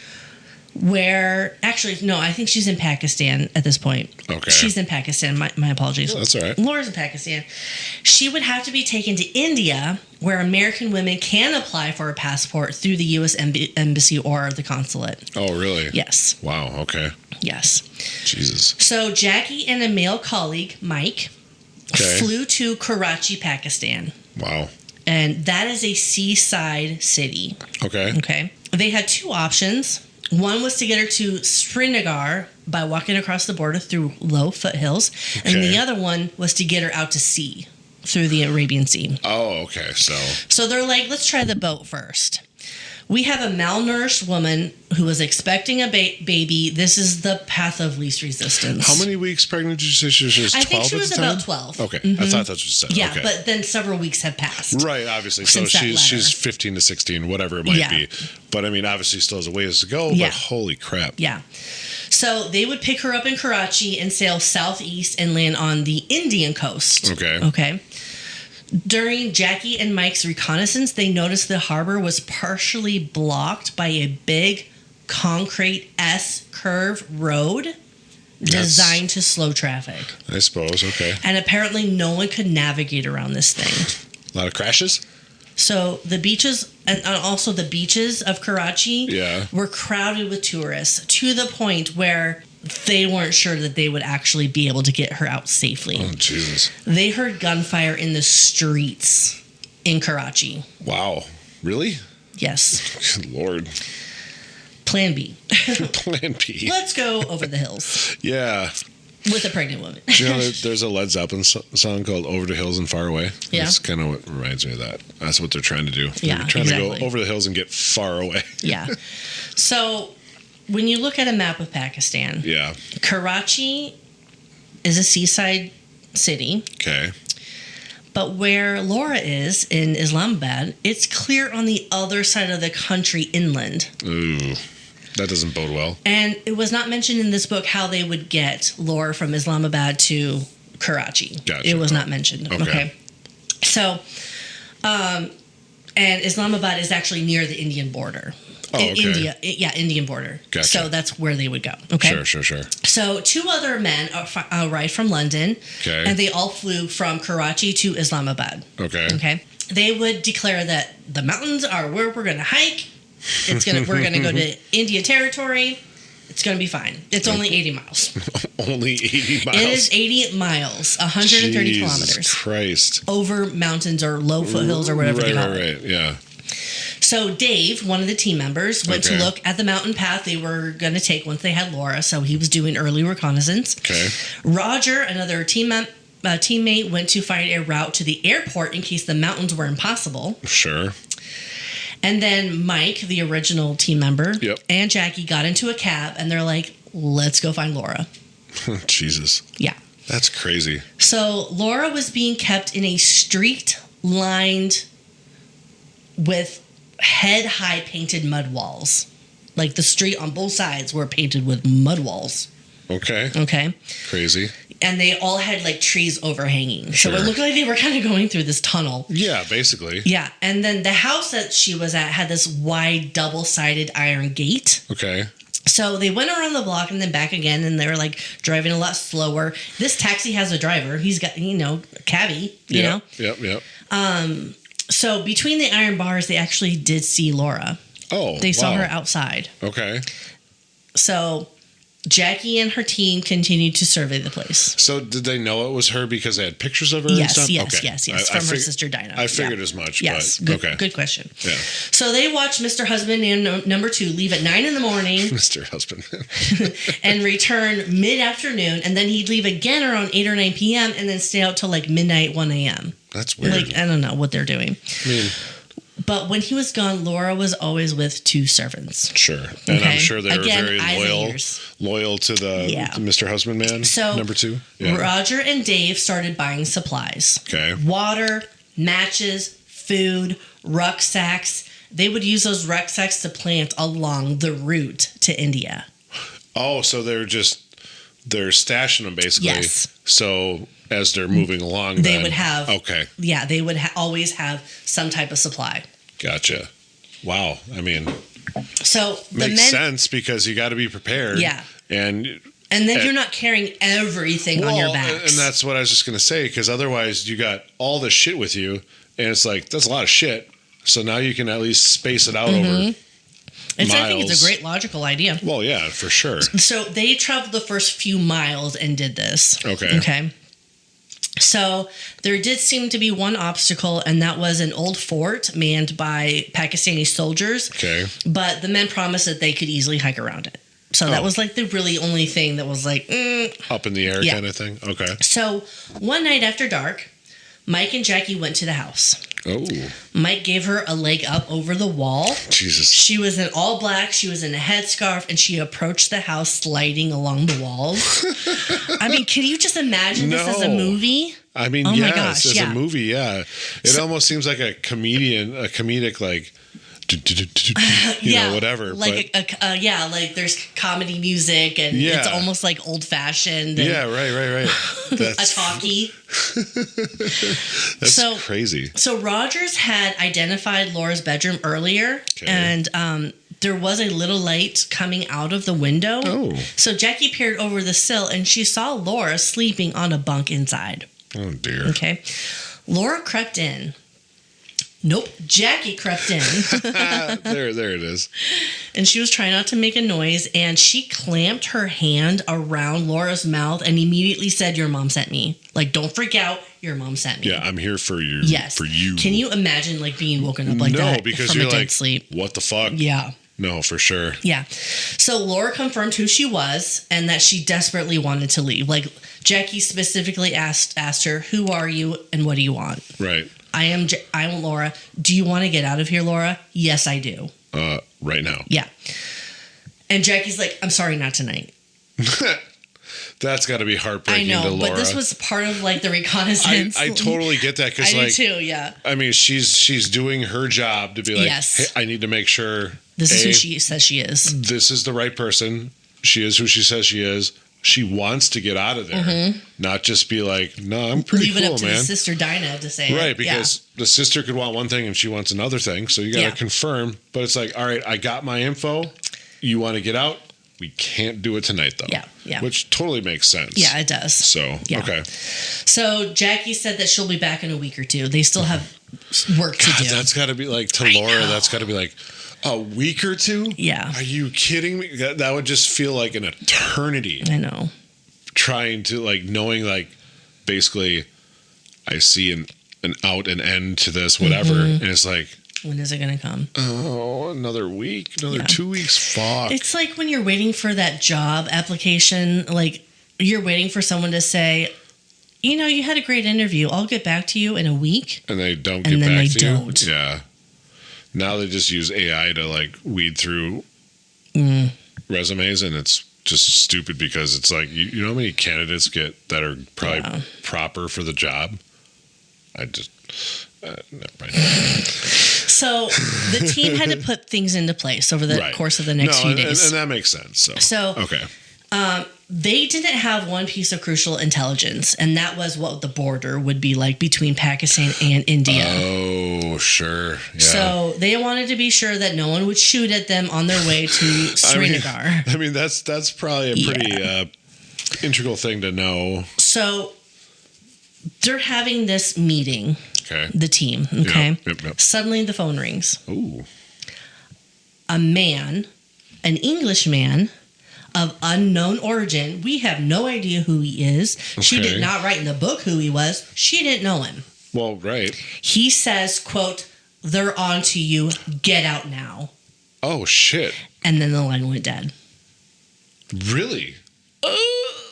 where... Actually, no, I think she's in Pakistan at this point. Okay. She's in Pakistan. My apologies. That's all right. Laura's in Pakistan. She would have to be taken to India, where American women can apply for a passport through the U.S. Embassy or the consulate. Oh, really? Yes. Wow. Okay. Yes. Jesus. So Jacquie and a male colleague, Mike, Okay. flew to Karachi, Pakistan. Wow. And that is a seaside city. Okay. Okay. They had 2 options. One was to get her to Srinagar by walking across the border through low foothills. And Okay. the other one was to get her out to sea. through the Arabian Sea. Oh, okay. So they're like, let's try the boat first. We have a malnourished woman who was expecting a baby. This is the path of least resistance. How many weeks pregnant did you say she was? 12 I think she was at the time? about 12. Okay. I thought that's what you said. Yeah, okay. but then several weeks have passed. Right, obviously. So Since that she's letter. 15 to 16, whatever it might be. But I mean, obviously still has a ways to go, but holy crap. Yeah. So they would pick her up in Karachi and sail southeast and land on the Indian coast. Okay. During Jackie and Mike's reconnaissance, they noticed the harbor was partially blocked by a big concrete S-curve road designed to slow traffic. I suppose, okay. And apparently no one could navigate around this thing. A lot of crashes? So the beaches, and also the beaches of Karachi were crowded with tourists to the point where they weren't sure that they would actually be able to get her out safely. Oh, Jesus. They heard gunfire in the streets in Karachi. Wow. Really? Yes. Good Lord. Plan B. Plan B. Let's go over the hills. Yeah. With a pregnant woman. Do you know there's a Led Zeppelin song called Over the Hills and Far Away? Yeah. That's kind of what reminds me of that. That's what they're trying to do. Yeah, They're trying to go over the hills and get far away. Yeah. So when you look at a map of Pakistan, Karachi is a seaside city. Okay. But where Laura is in Islamabad, it's clear on the other side of the country inland. Ooh. That doesn't bode well. And it was not mentioned in this book how they would get Laura from Islamabad to Karachi. Gotcha. It was not mentioned. Okay. So, and Islamabad is actually near the Indian border. Oh, okay. Indian border. Gotcha. So that's where they would go. Okay. Sure. So 2 other men arrived from London. Okay. And they all flew from Karachi to Islamabad. Okay. They would declare that the mountains are where we're going to hike. We're gonna go to India territory. It's gonna be fine. It's only 80 miles. Only 80 miles. It is 80 miles, 130 kilometers. Jesus Christ. Over mountains or low foothills or whatever they call it. Right. Yeah. So Dave, one of the team members, went to look at the mountain path they were going to take once they had Laura. So he was doing early reconnaissance. Okay. Roger, another teammate, went to find a route to the airport in case the mountains were impossible. Sure. And then Mike, the original team member, and Jackie got into a cab, and they're like, let's go find Laura. Jesus. Yeah. That's crazy. So Laura was being kept in a street lined with head-high painted mud walls. Like the street on both sides were painted with mud walls. Okay. Crazy. And they all had like trees overhanging. Sure. So it looked like they were kind of going through this tunnel. Yeah, basically. Yeah. And then the house that she was at had this wide double-sided iron gate. Okay. So they went around the block and then back again, and they were like driving a lot slower. This taxi has a driver. He's got, a cabbie, you know? Yep. So between the iron bars, they actually did see Laura. Oh, They saw her outside. Okay. So Jackie and her team continued to survey the place. So did they know it was her because they had pictures of her and stuff? Yes. From her sister Dinah. I figured as much. Yes. But, Good question. Yeah. So they watched Mr. Husband and number 2 leave at 9 in the morning. Mr. Husband. and return mid-afternoon. And then he'd leave again around 8 or 9 p.m. and then stay out till like midnight, 1 a.m. That's weird. Like, I don't know what they're doing. I mean... But when he was gone, Laura was always with 2 servants. Sure. And I'm sure they were very loyal to the Mr. Husband man, so number 2. Yeah. Roger and Dave started buying supplies. Okay. Water, matches, food, rucksacks. They would use those rucksacks to plant along the route to India. Oh, so they're stashing them basically. Yes. So as they're moving along, they would have. Okay. Yeah, they would always have some type of supply. Gotcha. Wow. I mean, so makes sense because you got to be prepared. Yeah. And then you're not carrying everything on your back. And that's what I was just going to say, because otherwise you got all this shit with you, and it's like, that's a lot of shit. So now you can at least space it out over miles. I think it's a great logical idea. Well, yeah, for sure. So they traveled the first few miles and did this. Okay. So there did seem to be one obstacle, and that was an old fort manned by Pakistani soldiers. Okay. But the men promised that they could easily hike around it. So that was like the really only thing that was like... up in the air kind of thing? Okay. So one night after dark, Mike and Jackie went to the house. Oh. Mike gave her a leg up over the wall. Jesus. She was in all black. She was in a headscarf, and she approached the house sliding along the walls. I mean, can you just imagine this as a movie? I mean, oh yes, my gosh, as a movie, yeah. It almost seems like a comedic, like, you know, whatever. Like like there's comedy music, and it's almost like old fashioned. Yeah, right. That's a talkie. That's crazy. So Rogers had identified Laura's bedroom earlier, and there was a little light coming out of the window. Oh. So Jackie peered over the sill, and she saw Laura sleeping on a bunk inside. Oh, dear. Okay. Laura crept in. Nope. Jackie crept in. There it is. And she was trying not to make a noise, and she clamped her hand around Laura's mouth and immediately said, "Your mom sent me. Like, don't freak out. Your mom sent me." Yeah, I'm here for you. Yes. For you. Can you imagine, like, being woken up like that? No, because from you're a dead like, sleep? what the fuck? Yeah. No, for sure. Yeah. So Laura confirmed who she was and that she desperately wanted to leave. Like, Jackie specifically asked her, "Who are you and what do you want?" Right. I'm Laura. "Do you want to get out of here, Laura?" "Yes, I do." Right now. Yeah. And Jackie's like, "I'm sorry, not tonight." That's got to be heartbreaking I know, to Laura. but this was part of like the reconnaissance. I totally get that because I like do too. Yeah. I mean, she's doing her job to be like, Yes. hey, I need to make sure This is who she says she is. This is the right person. She is who she says she is. She wants to get out of there, not just be like, "No, I'm pretty Leave cool, it up to man." the sister Dinah to say Right, it. because the sister could want one thing and she wants another thing, so you got to confirm. But it's like, all right, I got my info. You want to get out? We can't do it tonight, though. Yeah. Which totally makes sense. Yeah, it does. So, okay. So Jackie said that she'll be back in a week or two. They still have work to do. That's got to be like, to Laura, that's got to be like, a week or two? Yeah. Are you kidding me? That would just feel like an eternity. I know. Trying to, like, knowing, like, basically, I see an out and end to this, whatever. And it's like, when is it going to come? Oh, another week, another 2 weeks. Fuck. It's like when you're waiting for that job application, like you're waiting for someone to say, "You know, you had a great interview. I'll get back to you in a week." And they don't and get then back they to don't. you. Yeah. Now they just use AI to like weed through resumes, and it's just stupid because it's like, you know how many candidates get that are probably proper for the job? I just, never mind. So the team had to put things into place over the course of the next few days. And that makes sense. So okay. They didn't have one piece of crucial intelligence, and that was what the border would be like between Pakistan and India. Oh, sure. Yeah. So they wanted to be sure that no one would shoot at them on their way to Srinagar. I mean that's probably a pretty integral thing to know. So they're having this meeting. Okay. The team. Okay. Yep. Suddenly the phone rings. Ooh. A man, an Englishman of unknown origin. We have no idea who he is. Okay. She did not write in the book who he was. She didn't know him. Well, right. He says, quote, "They're on to you. Get out now." Oh, shit. And then the line went dead. Really?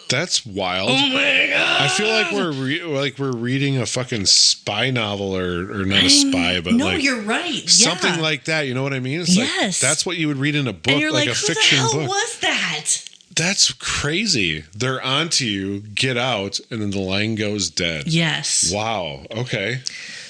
That's wild. Oh my god! I feel like we're reading a fucking spy novel, or not a spy, but no, like you're right. Something like that. You know what I mean? It's yes. Like, that's what you would read in a book, and you're like a fiction book. Who the hell was that? That's crazy. They're onto you. Get out, and then the line goes dead. Yes. Wow. Okay.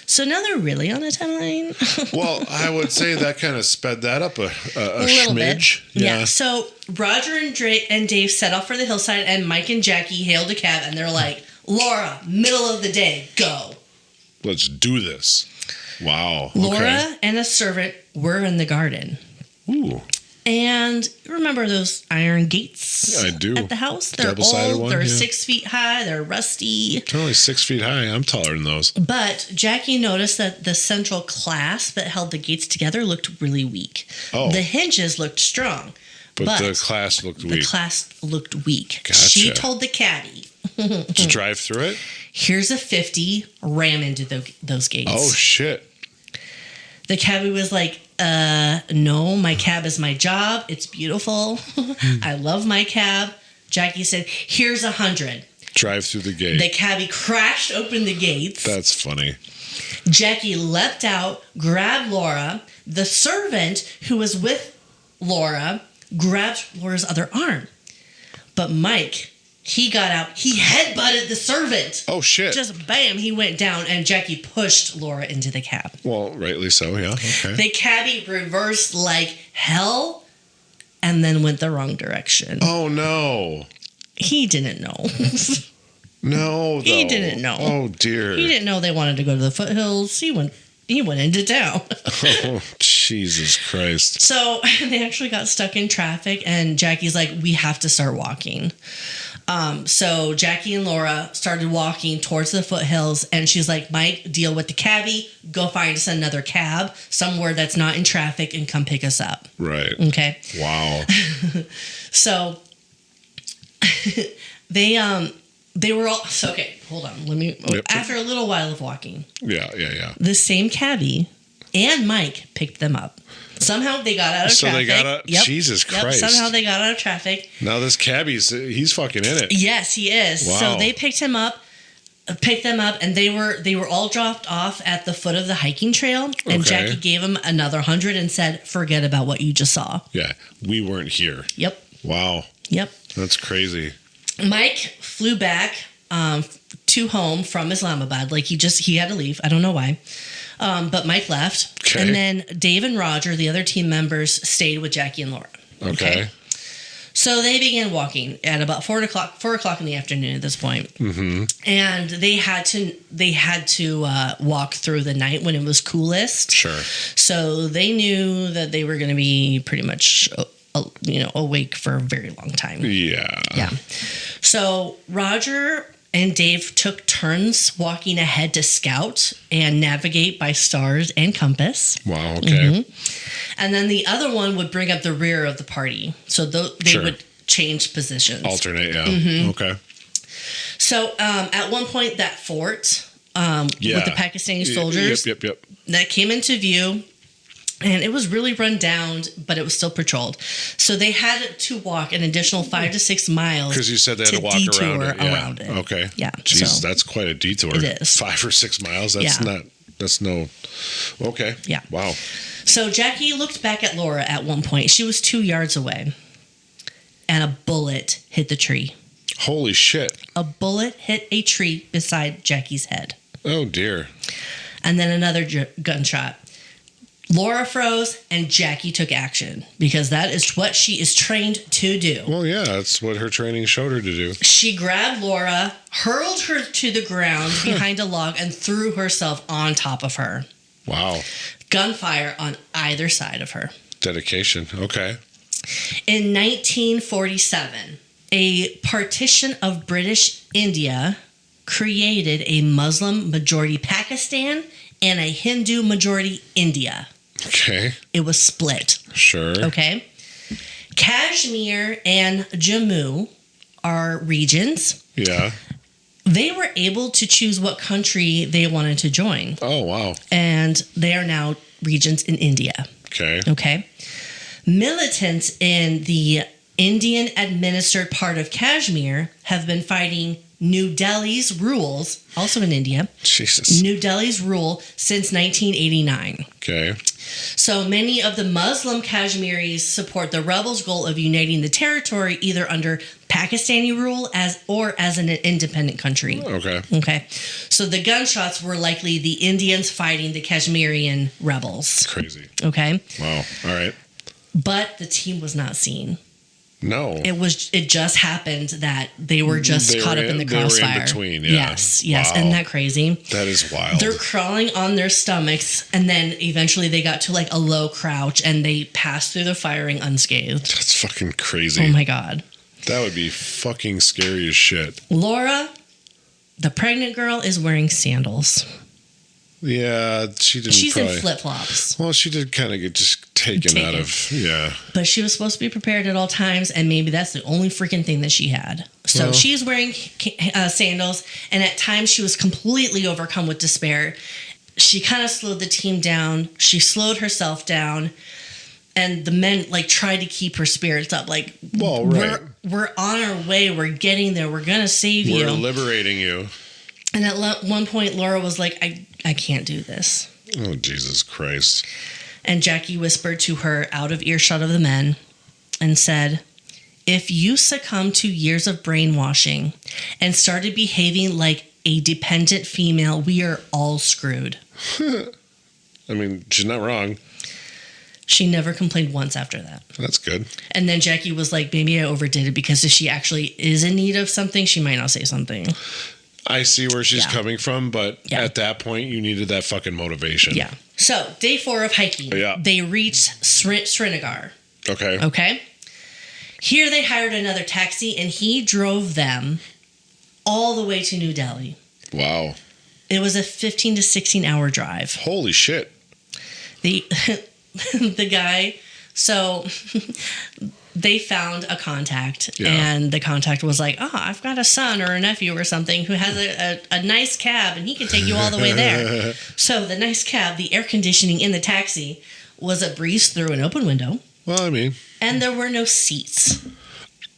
So now they're really on a timeline? Well, I would say that kind of sped that up a little smidge. Bit. Yeah. So Roger and Dave set off for the hillside, and Mike and Jackie hailed a cab, and they're like, "Laura, middle of the day, go. Let's do this." Wow. Laura and a servant were in the garden. Ooh. And remember those iron gates? I do. At the house? They're Double-sided old. one, They're yeah. 6 feet high. They're rusty. They're only 6 feet high. I'm taller than those. But Jackie noticed that the central clasp that held the gates together looked really weak. Oh. The hinges looked strong. But the clasp looked weak. The clasp looked weak. Gotcha. She told the caddy, to drive through it? "Here's a 50. Ram into those gates." Oh, shit. The cabbie was like, "No, my cab is my job. It's beautiful. I love my cab." Jackie said, "Here's 100. Drive through the gate. The cabbie crashed open the gates. That's funny. Jackie leapt out, grabbed Laura. The servant who was with Laura grabbed Laura's other arm. But Mike, he got out. He headbutted the servant. Oh, shit. Just bam, he went down, and Jackie pushed Laura into the cab. Well, rightly so, yeah. Okay. The cabbie reversed like hell and then went the wrong direction. Oh, no. He didn't know. No, though. He didn't know. Oh, dear. He didn't know they wanted to go to the foothills. He went into town. Oh, Jesus Christ. So they actually got stuck in traffic, and Jackie's like, we have to start walking. So Jackie and Laura started walking towards the foothills, and she's like, Mike, deal with the cabbie. Go find us another cab somewhere that's not in traffic and come pick us up. Right. Okay. Wow. So they were all... So, okay, hold on. Let me... Yep. After a little while of walking... Yeah. The same cabbie and Mike picked them up. Somehow they got out of traffic. So they got out... Yep. Jesus Christ. Somehow they got out of traffic. Now this cabbie's... He's fucking in it. Yes, he is. Wow. So they picked them up, and they were all dropped off at the foot of the hiking trail. And Okay. Jackie gave him another 100 and said, forget about what you just saw. Yeah. We weren't here. Yep. Wow. Yep. That's crazy. Mike flew back to home from Islamabad. Like he had to leave. I don't know why. But Mike left. Okay. And then Dave and Roger, the other team members, stayed with Jackie and Laura. Okay. So they began walking at about 4 o'clock in the afternoon at this point. Mm-hmm. And they had to walk through the night when it was coolest. Sure. So they knew that they were going to be pretty much awake for a very long time. Yeah. Yeah. So Roger and Dave took turns walking ahead to scout and navigate by stars and compass. Wow. Okay. Mm-hmm. And then the other one would bring up the rear of the party. So they Sure. would change positions. Alternate. Yeah. Mm-hmm. Okay. So at one point, that fort with the Pakistani soldiers Yep. that came into view. And it was really run down, but it was still patrolled. So they had to walk an additional 5 to 6 miles. Because you said they had to walk around it. Yeah. Okay. Yeah. Jeez, So that's quite a detour. it is. 5 or 6 miles. That's Yeah. That's no. Okay. Yeah. Wow. So Jackie looked back at Laura at one point. She was 2 yards away. And a bullet hit the tree. Holy shit. A bullet hit a tree beside Jackie's head. Oh, dear. And then another gunshot. Laura froze and Jackie took action because that is what she is trained to do. Well, yeah, that's what her training showed her to do. She grabbed Laura, hurled her to the ground behind a log, and threw herself on top of her. Wow. Gunfire on either side of her. Dedication. Okay. In 1947, a partition of British India created a Muslim majority Pakistan and a Hindu majority India. Okay. It was split. Sure. Okay. Kashmir and Jammu are regions. Yeah. They were able to choose what country they wanted to join. Oh, wow. And they are now regions in India. Okay. Okay. Militants in the Indian administered part of Kashmir have been fighting New Delhi's rules, also in India. Jesus. New Delhi's rule since 1989. Okay. So many of the Muslim Kashmiris support the rebels' goal of uniting the territory either under Pakistani rule as an independent country. Okay. Okay. So the gunshots were likely the Indians fighting the Kashmirian rebels. Crazy. Okay. Wow. All right. But the team was not seen. No. It just happened that they were just caught up in the crossfire. They were in between, yeah. Yes. Wow. Isn't that crazy? That is wild. They're crawling on their stomachs, and then eventually they got to like a low crouch, and they passed through the firing unscathed. That's fucking crazy. Oh my God. That would be fucking scary as shit. Laura, the pregnant girl, is wearing sandals. Yeah, she didn't. She's in flip-flops. Well, she did kind of get just taken out of. Yeah. But she was supposed to be prepared at all times, and maybe that's the only freaking thing that she had. So Well. she's wearing sandals, and at times she was completely overcome with despair. She kind of slowed the team down. She slowed herself down. And the men like tried to keep her spirits up. Like, well, right. we're on our way. We're getting there. We're going to save you. We're liberating you. And at one point, Laura was like, I can't do this. Oh, Jesus Christ. And Jackie whispered to her out of earshot of the men and said, if you succumb to years of brainwashing and started behaving like a dependent female, we are all screwed. I mean, she's not wrong. She never complained once after that. That's good. And then Jackie was like, maybe I overdid it because if she actually is in need of something, she might not say something. I see where she's coming from, but at that point, you needed that fucking motivation. Yeah. So, day 4 of hiking, they reached Srinagar. Okay. Okay. Here they hired another taxi, and he drove them all the way to New Delhi. Wow. It was a 15 to 16 hour drive. Holy shit. The guy, so they found a contact, and the contact was like, oh, I've got a son or a nephew or something who has a nice cab, and he can take you all the way there. So the nice cab, the air conditioning in the taxi was a breeze through an open window. Well, I mean. And there were no seats.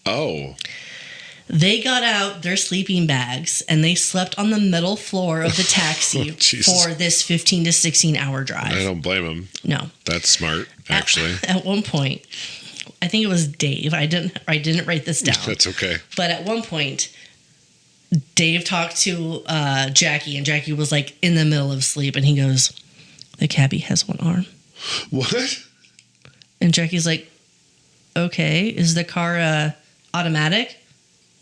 Oh. They got out their sleeping bags and they slept on the metal floor of the taxi for this 15 to 16 hour drive. I don't blame them. No. That's smart, actually. At one point, I think it was Dave. I didn't write this down. That's okay. But at one point, Dave talked to Jackie, and Jackie was like in the middle of sleep, and he goes, the cabbie has one arm. What? And Jackie's like, okay, is the car automatic?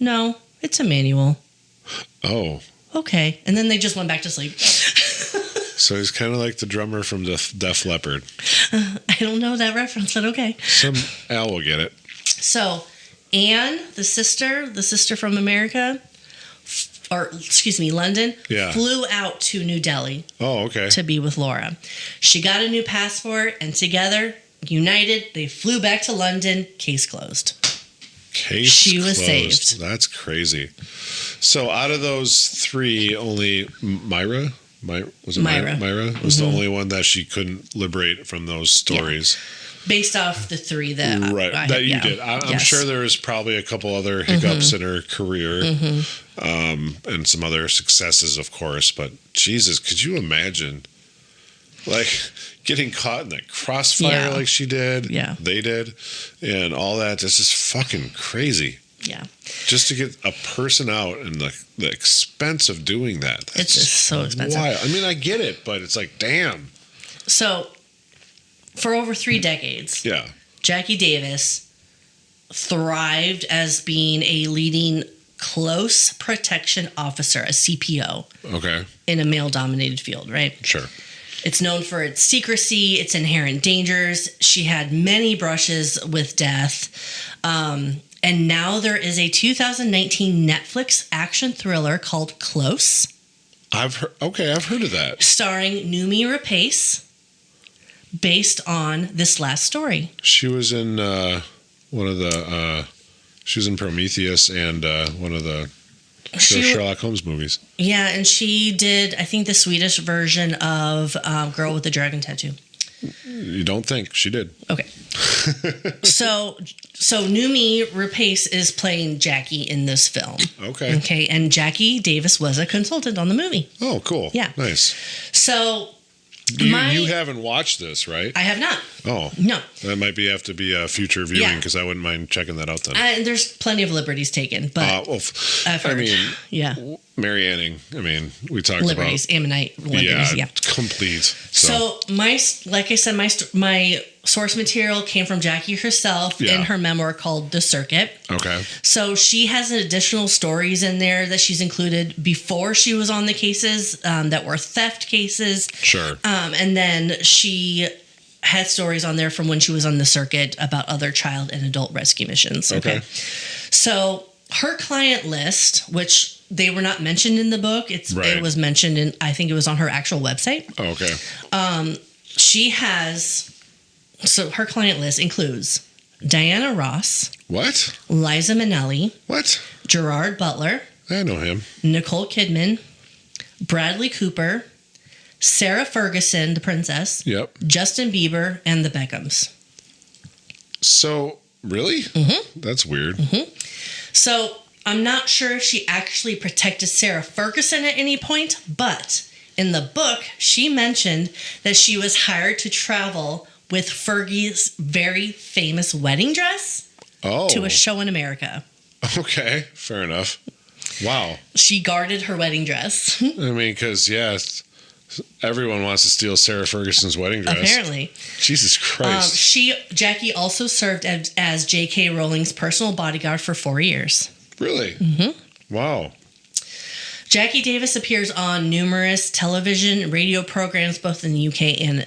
No, it's a manual. Oh. Okay. And then they just went back to sleep. So he's kind of like the drummer from Def Leppard. I don't know that reference, but okay. Al will get it. So Anne, the sister from America, London, flew out to New Delhi. Oh, okay. To be with Laura. She got a new passport, and together, united, they flew back to London. Case closed. She was saved. That's crazy. So out of those 3, only Myra was the only one that she couldn't liberate from those stories. Yeah. Based off the 3 that you did. I'm sure there was probably a couple other hiccups in her career, and some other successes, of course. But Jesus, could you imagine, like, getting caught in that crossfire like she did, they did, and all that? This is fucking crazy. Yeah. Just to get a person out and the expense of doing that. It's just so expensive. Wild. I mean, I get it, but it's like, damn. So, for over 3 decades, Jacquie Davis thrived as being a leading close protection officer, a CPO. Okay. In a male-dominated field, right? Sure. It's known for its secrecy, its inherent dangers. She had many brushes with death. And now there is a 2019 Netflix action thriller called Close. I've heard of that. Starring Noomi Rapace, based on this last story. She was in she was in Prometheus and one of the Sherlock Holmes movies. Yeah, and she did, I think, the Swedish version of Girl with the Dragon Tattoo. You don't think she did? Okay. So Noomi Rapace is playing Jackie in this film. Okay. Okay, and Jacquie Davis was a consultant on the movie. Oh, cool. Yeah. Nice. So you haven't watched this, right? I have not. Oh. No. That might have to be a future viewing because I wouldn't mind checking that out then. And there's plenty of liberties taken, but I've heard. I mean, Mary Anning, we talked liberties, about ammonite liberties, complete. So like I said, my source material came from Jackie herself in her memoir called The Circuit. Okay. So she has additional stories in there that she's included before she was on the cases that were theft cases. Sure. And then she had stories on there from when she was on the circuit about other child and adult rescue missions. Okay. So her client list, which they were not mentioned in the book, it was mentioned in, I think it was on her actual website. Oh, okay. She has, so her client list includes Diana Ross. What? Liza Minnelli. What? Gerard Butler. I know him. Nicole Kidman. Bradley Cooper. Sarah Ferguson, the princess. Yep. Justin Bieber and the Beckhams. So, really? That's weird. So I'm not sure if she actually protected Sarah Ferguson at any point, but in the book, she mentioned that she was hired to travel with Fergie's very famous wedding dress to a show in America. Okay, fair enough. Wow. She guarded her wedding dress. I mean, because, everyone wants to steal Sarah Ferguson's wedding dress. Apparently. Jesus Christ. Jackie also served as J.K. Rowling's personal bodyguard for 4 years. Really? Wow. Jacquie Davis appears on numerous television and radio programs, both in the UK and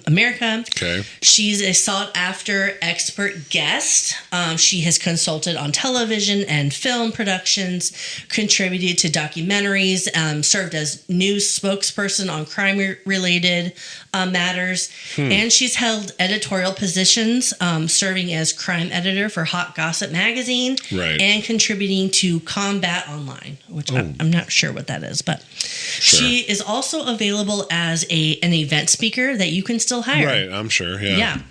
America. Okay. She's a sought-after expert guest. She has consulted on television and film productions, contributed to documentaries, served as news spokesperson on crime-related matters, and she's held editorial positions, serving as crime editor for Hot Gossip magazine, and contributing to Combat Online, which I'm not sure what that is, but she is also available as an event speaker that you can still hire. Right, I'm sure, yeah.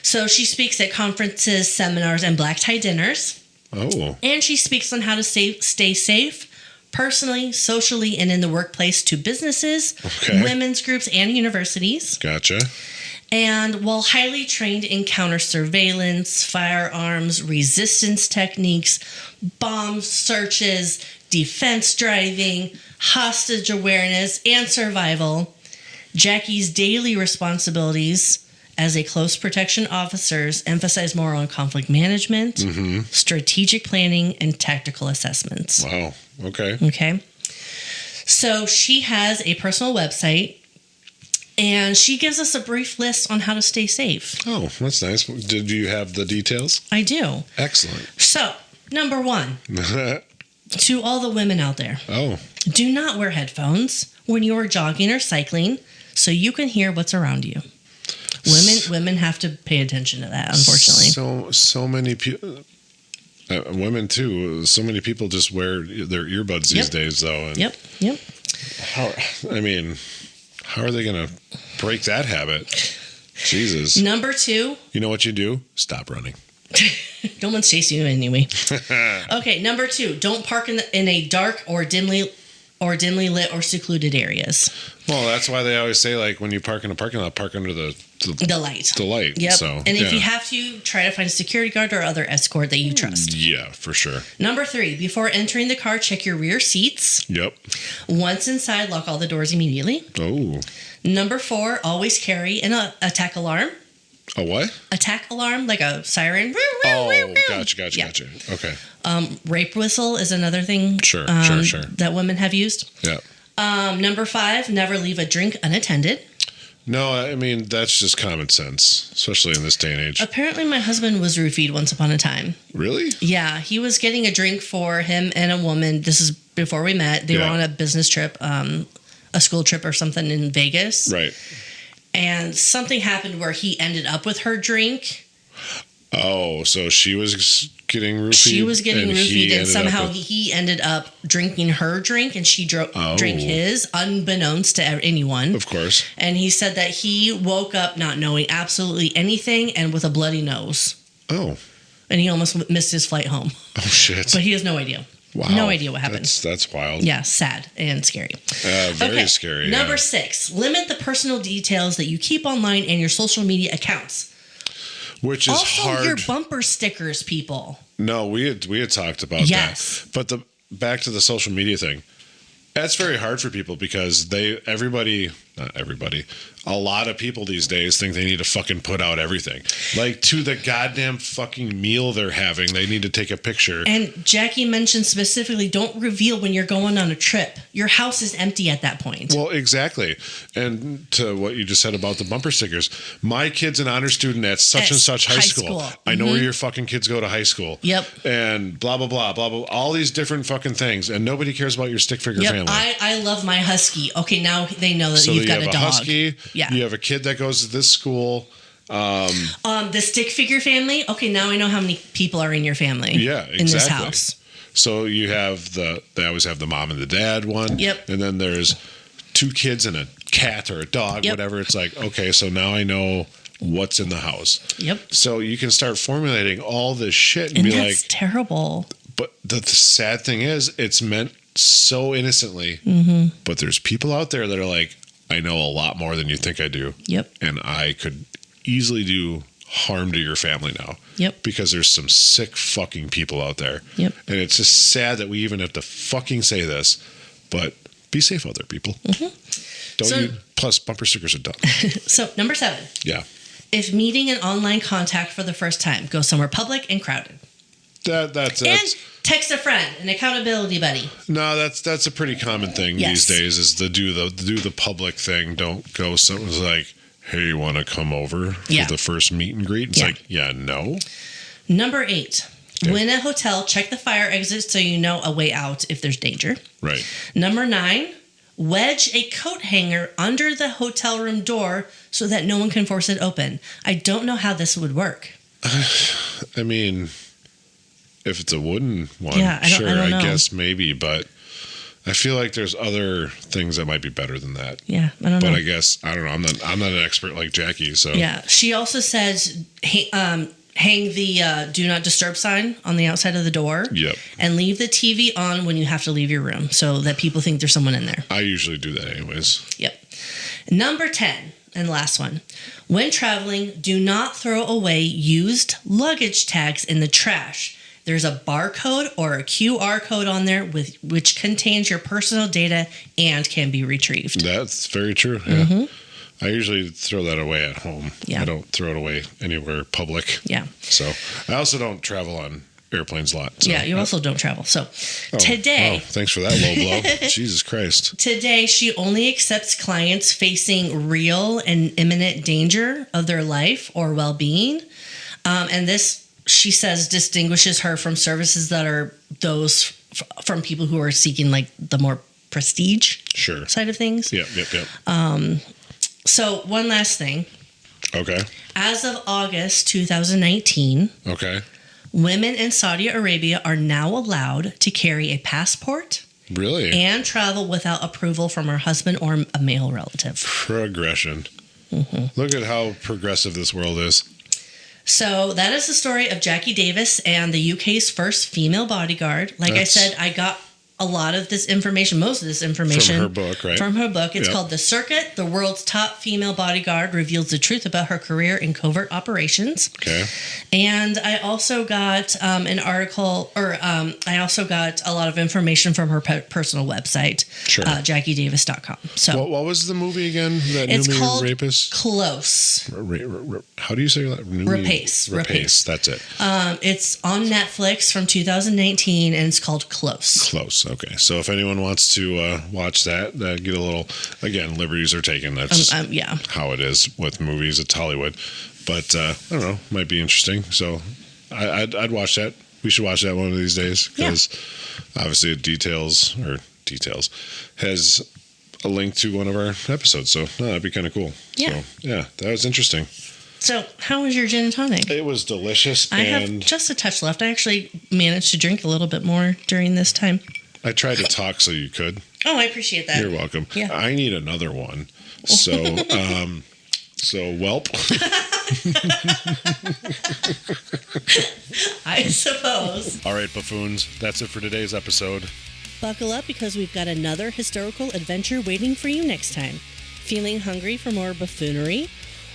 So she speaks at conferences, seminars, and black tie dinners. Oh. And she speaks on how to stay safe, personally, socially, and in the workplace to businesses, women's groups, and universities. Gotcha. And while highly trained in counter surveillance, firearms, resistance techniques, bomb searches, defense driving, hostage awareness, and survival, Jackie's daily responsibilities as a close protection officer emphasize more on conflict management, strategic planning, and tactical assessments. Wow. Okay. Okay. So she has a personal website, and she gives us a brief list on how to stay safe. Oh, that's nice. Did you have the details? I do. Excellent. So, number 1, to all the women out there. Do not wear headphones when you are jogging or cycling so you can hear what's around you. Women have to pay attention to that, unfortunately. So many people, women too. So many people just wear their earbuds these days, though. And Yep. how are they going to break that habit? Jesus. Number 2. You know what you do? Stop running. No one's chasing you anyway. Okay, number 2. Don't park in a dark or dimly lit or secluded areas. Well, that's why they always say, like, when you park in a parking lot, park under the light. The light. Yep. So, and if you have to, try to find a security guard or other escort that you trust. Yeah, for sure. Number 3, before entering the car, check your rear seats. Yep. Once inside, lock all the doors immediately. Oh. Number 4, always carry an attack alarm. A what? Attack alarm, like a siren. Oh, gotcha. Okay. Rape whistle is another thing. Sure. That women have used. Yeah. Number 5, never leave a drink unattended. No, I mean, that's just common sense, especially in this day and age. Apparently, my husband was roofied once upon a time. Really? Yeah, he was getting a drink for him and a woman. This is before we met. They were on a business trip, a school trip or something in Vegas. Right. And something happened where he ended up with her drink. Oh, so she was getting roofied? She was getting roofied, and somehow he ended up drinking her drink, and she drank his, unbeknownst to anyone. Of course. And he said that he woke up not knowing absolutely anything and with a bloody nose. Oh. And he almost missed his flight home. Oh, shit. But he has no idea. Wow. No idea what happened. That's wild. Yeah, sad and scary. Very scary. Number 6, limit the personal details that you keep online and your social media accounts. Which is also, hard. your bumper stickers, people. No, we had talked about that. But back to the social media thing. That's very hard for people because a lot of people these days think they need to fucking put out everything. Like, to the goddamn fucking meal they're having, they need to take a picture. And Jackie mentioned specifically, don't reveal when you're going on a trip. Your house is empty at that point. Well, exactly. And to what you just said about the bumper stickers, my kid's an honor student at such and such high school. I know where your fucking kids go to high school. Yep. And blah, blah, blah, blah, blah. All these different fucking things. And nobody cares about your stick figure family. I love my husky. Okay, now they know that you've got a dog. Husky. Yeah. You have a kid that goes to this school. The stick figure family. Okay, now I know how many people are in your family. Yeah, exactly. In this house. So you have they always have the mom and the dad one. Yep. And then there's 2 kids and a cat or a dog, whatever. It's like, okay, so now I know what's in the house. Yep. So you can start formulating all this shit and And be that's like, terrible. but the sad thing is, it's meant so innocently. But there's people out there that are like, I know a lot more than you think I do. Yep. And I could easily do harm to your family now. Yep. Because there's some sick fucking people out there. Yep. And it's just sad that we even have to fucking say this, but be safe out there, people. Plus bumper stickers are done. So, number 7. Yeah. If meeting an online contact for the first time, go somewhere public and crowded. That's And text a friend, an accountability buddy. no, that's a pretty common thing Yes. these days, is to do the public thing. Don't go something like, hey, you want to come over for the first meet and greet? It's like, no. Number 8. Okay. When at a hotel, check the fire exit so you know a way out if there's danger. Right. Number 9. Wedge a coat hanger under the hotel room door so that no one can force it open. I don't know how this would work. I mean, if it's a wooden one, Yeah, I don't know. guess maybe, but I feel like there's other things that might be better than that. Yeah, I don't know. But I guess I don't know. I'm not an expert like Jackie, so Yeah, she also says hang the do not disturb sign on the outside of the door. Yep. And leave the TV on when you have to leave your room so that people think there's someone in there. I usually do that anyways. Yep. Number 10 and last one. When traveling, do not throw away used luggage tags in the trash. There's a barcode or a QR code on there which contains your personal data and can be retrieved. That's very true. Yeah. I usually throw that away at home. Yeah. I don't throw it away anywhere public. Yeah. So I also don't travel on airplanes a lot. So. Yeah, you also don't travel. So today... thanks for that low blow. Jesus Christ. Today, she only accepts clients facing real and imminent danger of their life or well-being. And this, she says, distinguishes her from services that are those from people who are seeking like the more prestige side of things. Yep. So one last thing. Okay. As of August 2019, Okay. women in Saudi Arabia are now allowed to carry a passport Really? and travel without approval from her husband or a male relative. Progression. Look at how progressive this world is. So that is the story of Jacquie Davis and the UK's first female bodyguard. Like I said, I got a lot of this information, most of this information. From her book, right? From her book. It's called The Circuit, the World's Top Female Bodyguard Reveals the Truth About Her Career in Covert Operations. Okay. And I also got an article, I also got a lot of information from her personal website, JackieDavis.com. So what was the movie again? That it's Numi called Rapist? Close. How do you say that? Rapace. That's it. It's on Netflix from 2019, and it's called Close. Close. Okay. So if anyone wants to watch that, get a little, again, liberties are taken. That's how it is with movies. It's Hollywood. But I don't know. Might be interesting. So I'd watch that. We should watch that one of these days because obviously it has a link to one of our episodes. So that'd be kind of cool. Yeah. So, that was interesting. So how was your gin and tonic? It was delicious. I have just a touch left. I actually managed to drink a little bit more during this time. I tried to talk so you could. Oh, I appreciate that. You're welcome. Yeah. I need another one. So, whelp. I suppose. All right, buffoons. That's it for today's episode. Buckle up because we've got another historical adventure waiting for you next time. Feeling hungry for more buffoonery?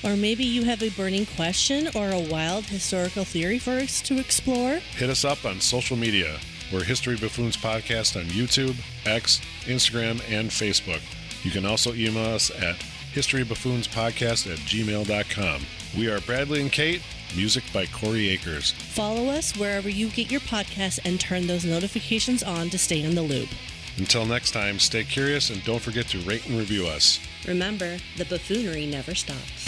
Or maybe you have a burning question or a wild historical theory for us to explore? Hit us up on social media. We're History Buffoons Podcast on YouTube, X, Instagram, and Facebook. You can also email us at historybuffoonspodcast@gmail.com. We are Bradley and Kate. Music by Corey Akers. Follow us wherever you get your podcasts and turn those notifications on to stay in the loop. Until next time, stay curious and don't forget to rate and review us. Remember, the buffoonery never stops.